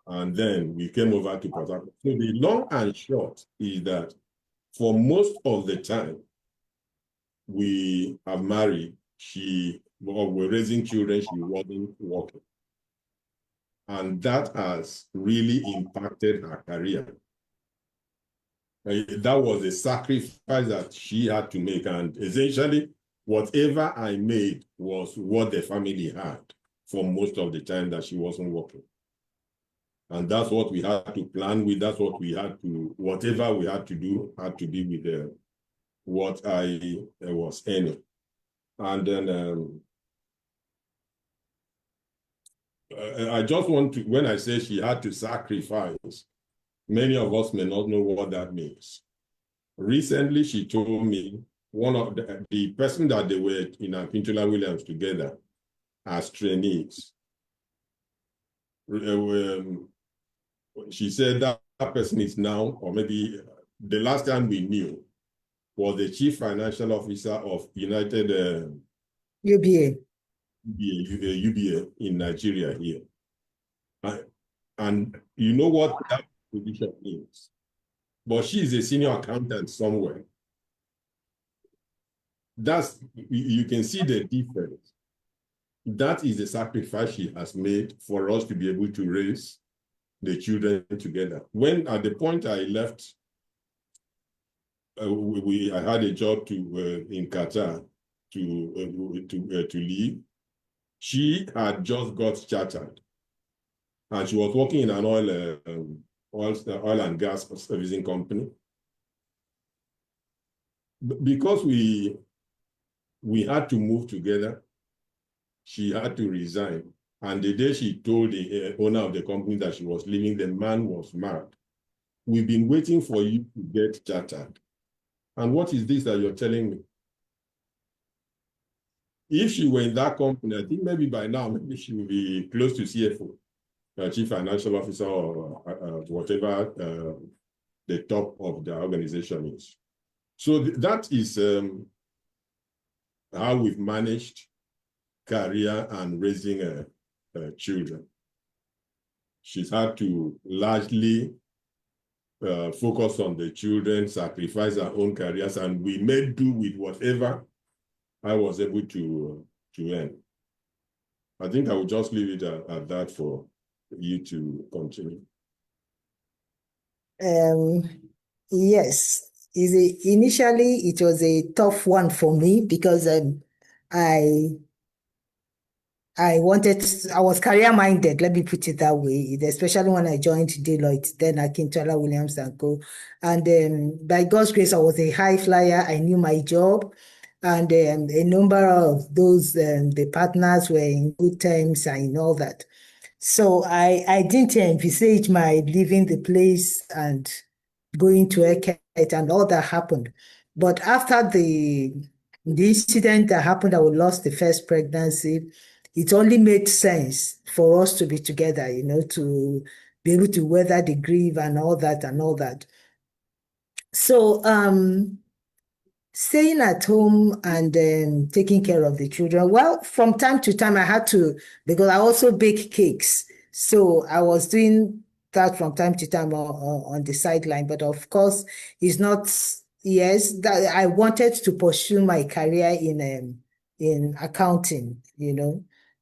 And then we came over to Port Harcourt. So the long and short is that for most of the time we are married, we're raising children, she wasn't working. And that has really impacted her career. That was a sacrifice that she had to make. And essentially, whatever I made was what the family had for most of the time that she wasn't working. And that's what we had to plan with. That's what we had to, whatever we had to do, had to be with what I was earning. And then I just want to, when I say she had to sacrifice, many of us may not know what that means. Recently, she told me one of the person that they were in Akintola Williams together as trainees. She said that person is now, or maybe the last time we knew, was the chief financial officer of United UBA. UBA in Nigeria here. And you know what that position means. But she is a senior accountant somewhere. you can see the difference. That is the sacrifice she has made for us to be able to raise the children together. When at the point I left, I had a job in Qatar to leave. She had just got chartered, and she was working in an oil and gas servicing company. Because we had to move together, she had to resign. And the day she told the owner of the company that she was leaving, the man was mad. We've been waiting for you to get chartered. And what is this that you're telling me? If she were in that company, I think maybe by now, maybe she would be close to CFO, Chief Financial Officer, or whatever the top of the organization is. So that is how we've managed career and raising children. She's had to largely focus on the children, sacrifice her own careers, and we made do with whatever I was able to earn. I think I will just leave it at that for you to continue. Yes, initially it was a tough one for me because I was career minded, let me put it that way, especially when I joined Deloitte, then Akintola Williams and Co. And by God's grace, I was a high flyer. I knew my job, and a number of those the partners were in good terms and all that. So I didn't envisage my leaving the place and going to Eket and all that happened. But after the incident that happened, I lost the first pregnancy, it only made sense for us to be together, to be able to weather the grief and all that and all that. So staying at home and taking care of the children. Well, from time to time, I had to, because I also bake cakes. So I was doing that from time to time on the sideline. But of course, it's not, yes, that I wanted to pursue my career in accounting,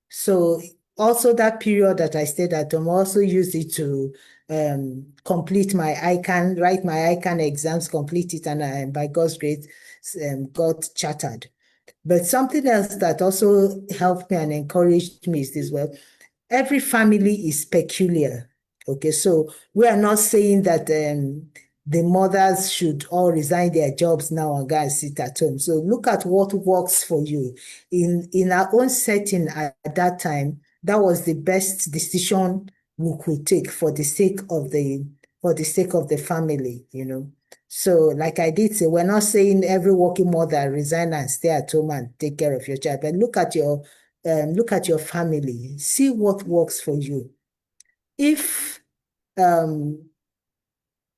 So also that period that I stayed at home, I also used it to complete my ICANN, write my ICANN exams, complete it, and by God's grace, got chartered. But something else that also helped me and encouraged me is this: well, every family is peculiar. Okay, so we are not saying that the mothers should all resign their jobs now and go and sit at home. So look at what works for you. In our own setting at that time, that was the best decision we could take for the sake of the family, So, like I did say, we're not saying every working mother resign and stay at home and take care of your child, but look at your family, see what works for you. Um,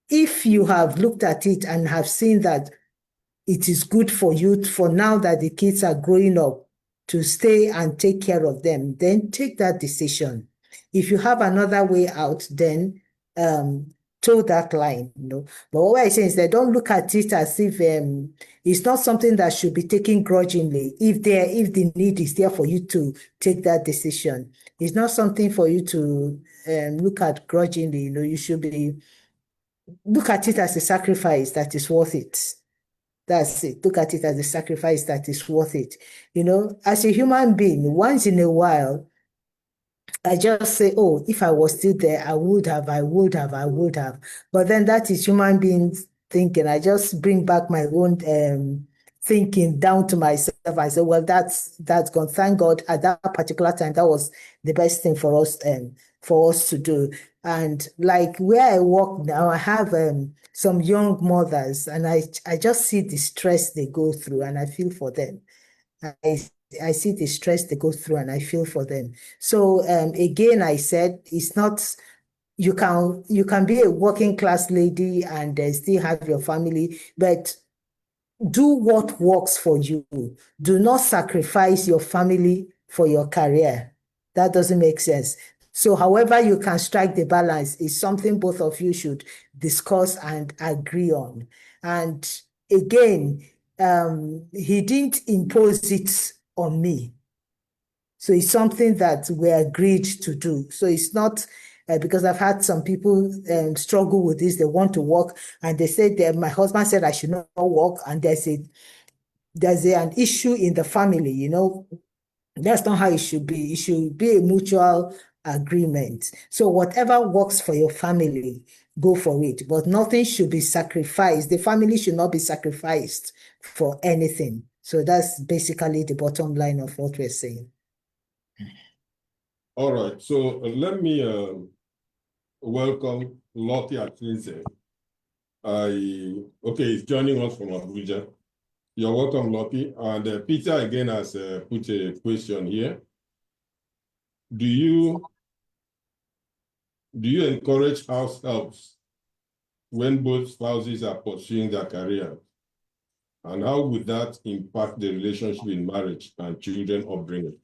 if you have looked at it and have seen that it is good for you, for now that the kids are growing up, to stay and take care of them, then take that decision. If you have another way out, then toe that line, But what I say is that don't look at it as if it's not something that should be taken grudgingly. If the need is there for you to take that decision, it's not something for you to look at grudgingly. You should look at it as a sacrifice that is worth it. That's it. Look at it as a sacrifice that is worth it. As a human being, once in a while, I just say, oh, if I was still there, I would have. But then that is human beings thinking. I just bring back my own thinking down to myself. I say, well, that's gone. Thank God at that particular time, that was the best thing for us to do. And like where I work now, I have some young mothers, and I just see the stress they go through, and I feel for them. I see the stress they go through and I feel for them. So again, I said it's not, you can be a working class lady and still have your family, but do what works for you. Do not sacrifice your family for your career. That doesn't make sense. So however you can strike the balance is something both of you should discuss and agree on. And again, he didn't impose it on me. So it's something that we agreed to do. So it's not because I've had some people struggle with this. They want to work, and they said that my husband said I should not work, and there's an issue in the family. That's not how it should be. It should be a mutual agreement. So whatever works for your family, go for it. But nothing should be sacrificed. The family should not be sacrificed for anything. So that's basically the bottom line of what we're saying. All right. So let me welcome Lottie Atinze. Okay, he's joining us from Abuja. You're welcome, Lottie. And Peter again has put a question here. Do you encourage house helps when both spouses are pursuing their career? And how would that impact the relationship in marriage and children upbringing?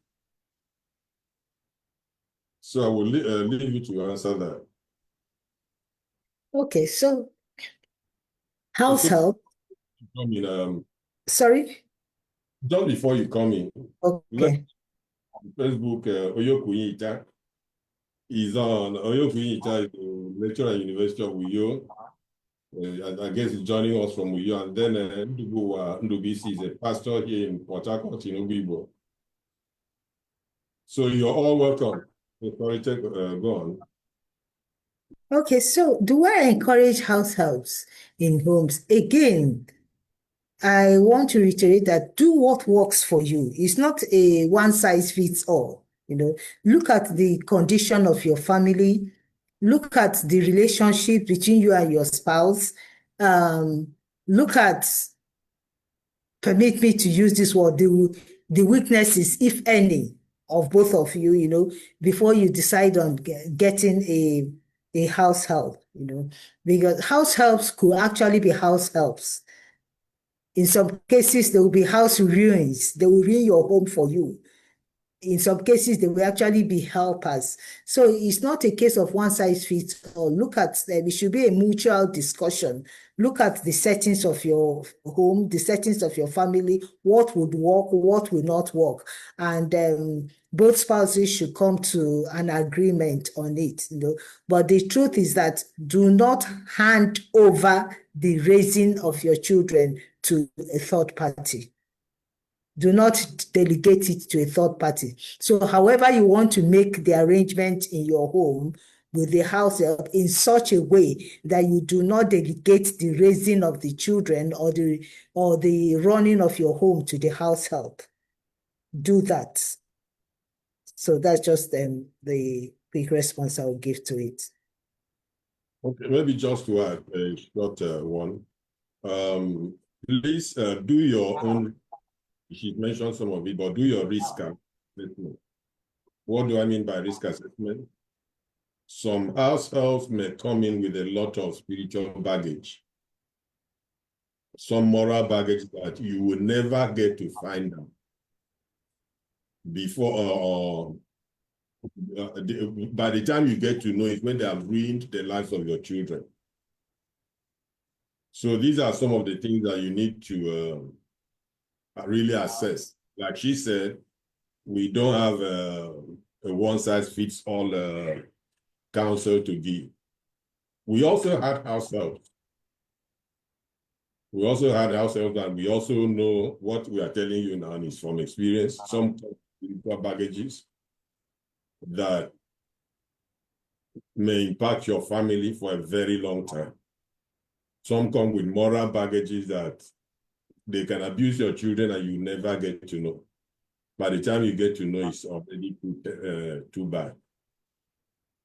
So I will leave you to answer that. Okay, so house help. Come in, Sorry? just before you come in, Okay. on Facebook, Oyokunyita is on. Oyokunyita is a lecturer at University of Uyo. I guess he's joining us from Uyo. And then Ndubisi is a pastor here in Port Harcourt in Obibo. So you're all welcome. Go on. Okay, so do I encourage house helps in homes? Again, I want to reiterate that do what works for you. It's not a one size fits all. Look at the condition of your family, look at the relationship between you and your spouse. Look at, permit me to use this word, the weaknesses, if any, of both of you, before you decide on getting a house help, because house helps could actually be house helps. In some cases, there will be house ruins. They will ruin your home for you. In some cases, they will actually be helpers. So it's not a case of one size fits all. Look at, it should be a mutual discussion. Look at the settings of your home, the settings of your family, what would work, what will not work. And both spouses should come to an agreement on it. But the truth is that do not hand over the raising of your children to a third party. Do not delegate it to a third party. So however you want to make the arrangement in your home with the house help in such a way that you do not delegate the raising of the children or the running of your home to the house help. Do that. So that's just the quick response I will give to it. Okay, maybe just to add a short one. Please do your own. She mentioned some of it, but do your risk assessment. What do I mean by risk assessment? Some households may come in with a lot of spiritual baggage, some moral baggage that you will never get to find out before by the time you get to know it, when they have ruined the lives of your children. So these are some of the things that you need to really assess. Like she said, we don't have a one-size-fits-all counsel to give. We also had house help. We also had house help, and we also know what we are telling you now is from experience. Some spiritual baggages that may impact your family for a very long time. Some come with moral baggages that they can abuse your children and you never get to know. By the time you get to know, it's already too bad.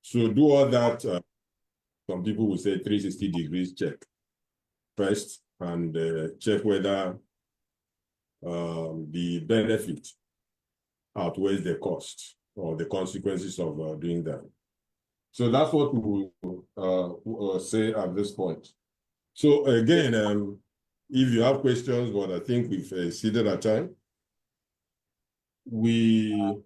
So do all that. Some people will say 360 degrees check first and check whether the benefit outweighs the cost or the consequences of doing that. So that's what we will say at this point. So again, if you have questions, but I think we've exceeded our time, we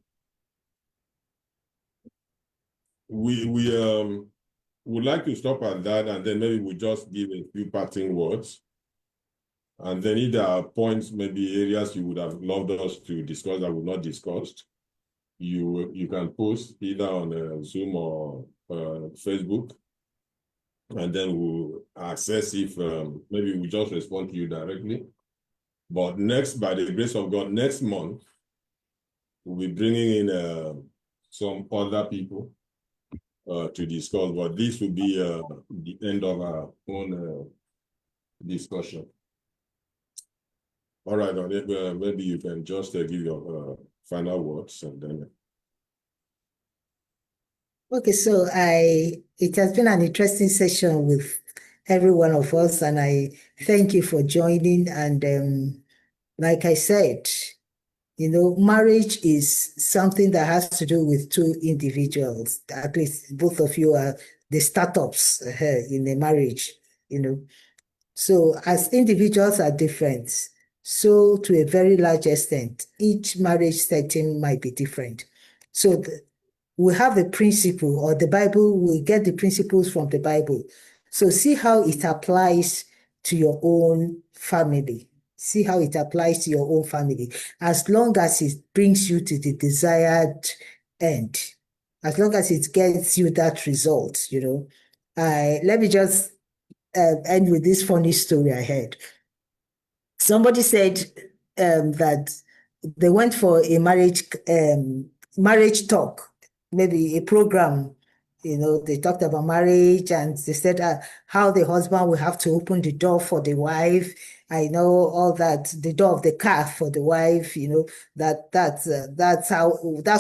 would like to stop at that, and then maybe we'll just give a few parting words. And then if there are points, maybe areas you would have loved us to discuss that we've not discussed, you can post either on Zoom or Facebook, and then we'll assess if maybe we just respond to you directly. But next, by the grace of God, next month, we'll be bringing in some other people to discuss, but this will be the end of our own discussion. All right, maybe you can just give your final words and then. Okay, so it has been an interesting session with every one of us, and I thank you for joining. And like I said, marriage is something that has to do with two individuals. At least both of you are the startups in a marriage, So as individuals are different, so to a very large extent, each marriage setting might be different. So we have the principle, or the Bible, we get the principles from the Bible. So see how it applies to your own family. See how it applies to your own family. As long as it brings you to the desired end, as long as it gets you that result, let me just end with this funny story I heard. Somebody said that they went for a marriage talk, maybe a program. They talked about marriage, and they said how the husband will have to open the door for the wife. I know all that, the door of the car for the wife. That's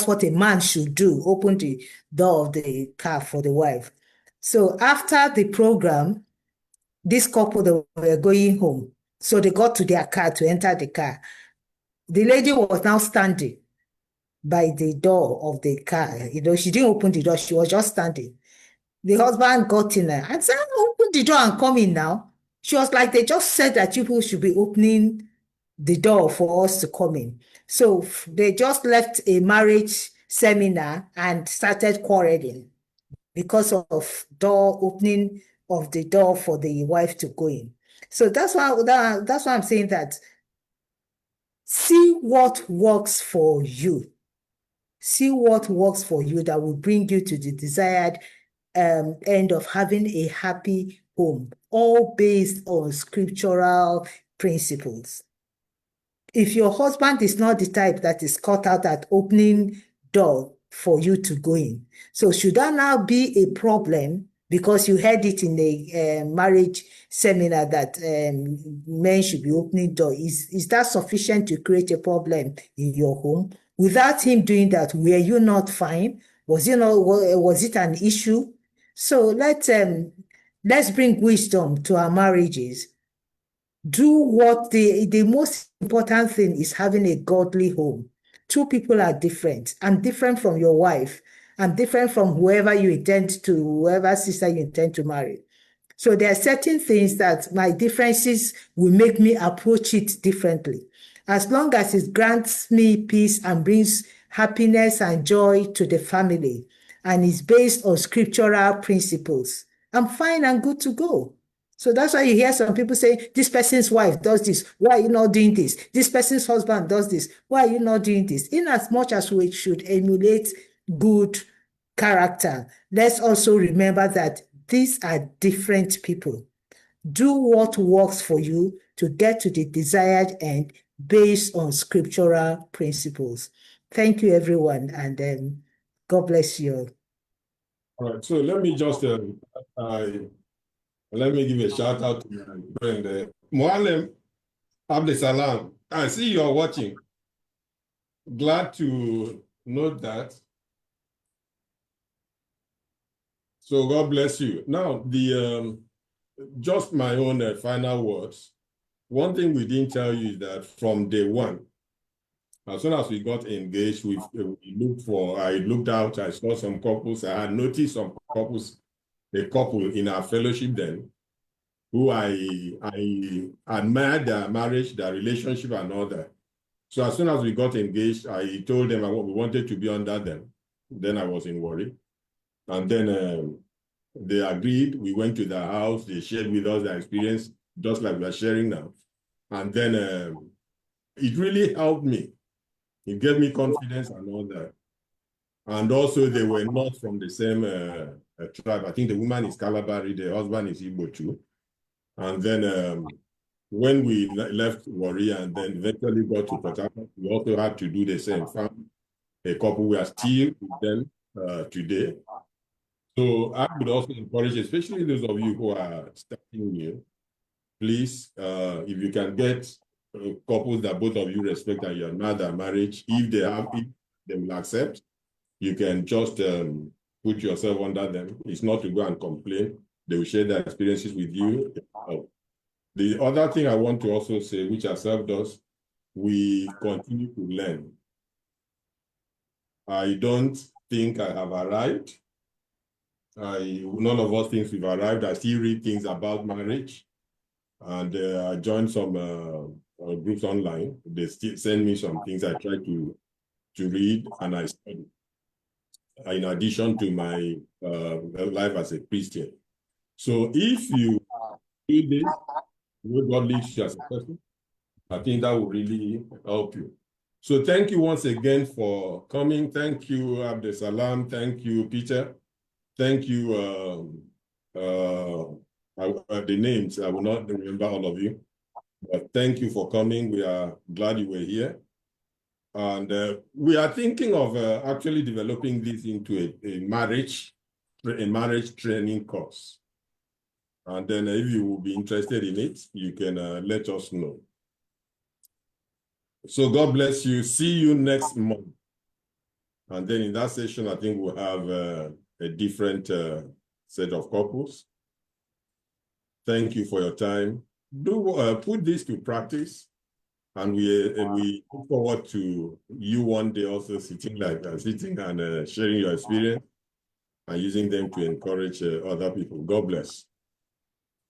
what a man should do: open the door of the car for the wife. So after the program, this couple, they were going home. So they got to their car to enter the car. The lady was now standing by the door of the car. She didn't open the door. She was just standing. The husband got in there and said, open the door and come in now. She was like, they just said that people should be opening the door for us to come in. So they just left a marriage seminar and started quarreling because of door opening of the door for the wife to go in. So that's why I'm saying that see what works for you. See what works for you that will bring you to the desired end of having a happy home, all based on scriptural principles. If your husband is not the type that is caught out at opening door for you to go in, so should that now be a problem because you heard it in a marriage seminar that men should be opening door? Is that sufficient to create a problem in your home? Without him doing that, were you not fine? Was it an issue? So let's bring wisdom to our marriages. Do what the most important thing is having a godly home. Two people are different. I'm different from your wife. I'm different from whoever sister you intend to marry. So there are certain things that my differences will make me approach it differently. As long as it grants me peace and brings happiness and joy to the family and is based on scriptural principles, I'm fine and good to go. So that's why you hear some people say, this person's wife does this. Why are you not doing this? This person's husband does this. Why are you not doing this? In as much as we should emulate good character, let's also remember that these are different people. Do what works for you to get to the desired end based on scriptural principles. Thank you, everyone, and God bless you. All right, so let me just let me give a shout out to my friend Mualem Abdesalam. I see you're watching. Glad to note that. So God bless you. Now, just my own final words. One thing we didn't tell you is that from day one, as soon as we got engaged, I looked out, I saw some couples, I had noticed some couples, a couple in our fellowship then, who I admired their marriage, their relationship and all that. So as soon as we got engaged, I told them we wanted to be under them. Then I was in worry. And then they agreed. We went to their house. They shared with us their experience, just like we're sharing now. And then it really helped me. It gave me confidence and all that. And also, they were not from the same tribe. I think the woman is Kalabari, the husband is Igbo too. And then when we left Warri and then eventually got to Port Harcourt, we also had to do the same. Found a couple, we are still with them today. So I would also encourage, especially those of you who are starting new, please, if you can get couples that both of you respect and you're not at marriage, if they will accept, you can just put yourself under them. It's not to go and complain. They will share their experiences with you. The other thing I want to also say, which has helped us, we continue to learn. I don't think I have arrived. None of us thinks we've arrived. I still read things about marriage. And I joined some groups online. They still send me some things I try to read and I study. In addition to my life as a Christian. So if you do this, where God leads you as a person, I think that will really help you. So thank you once again for coming. Thank you, Abdesalam. Thank you, Peter. Thank you. The names, I will not remember all of you. But thank you for coming. We are glad you were here. And we are thinking of actually developing this into a marriage training course. And then if you will be interested in it, you can let us know. So God bless you. See you next month. And then in that session, I think we'll have a different set of couples. Thank you for your time. Do put this to practice. And we look forward to you one day also sitting and sharing your experience and using them to encourage other people. God bless.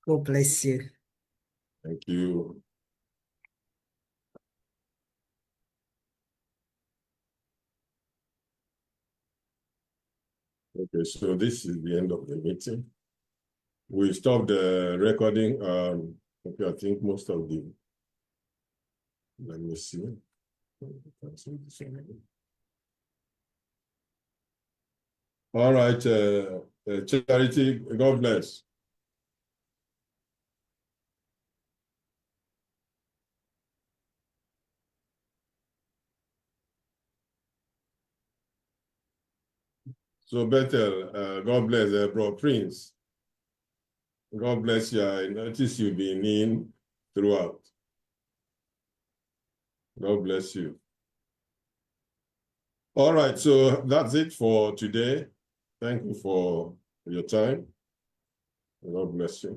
God bless you. Thank you. Okay, so this is the end of the meeting. We stopped the recording. Okay, I think most of the, let me see. All right, Charity, God bless. So Bethel, God bless, bro Prince. God bless you. I notice you've been in throughout. God bless you. All right, so that's it for today. Thank you for your time. God bless you.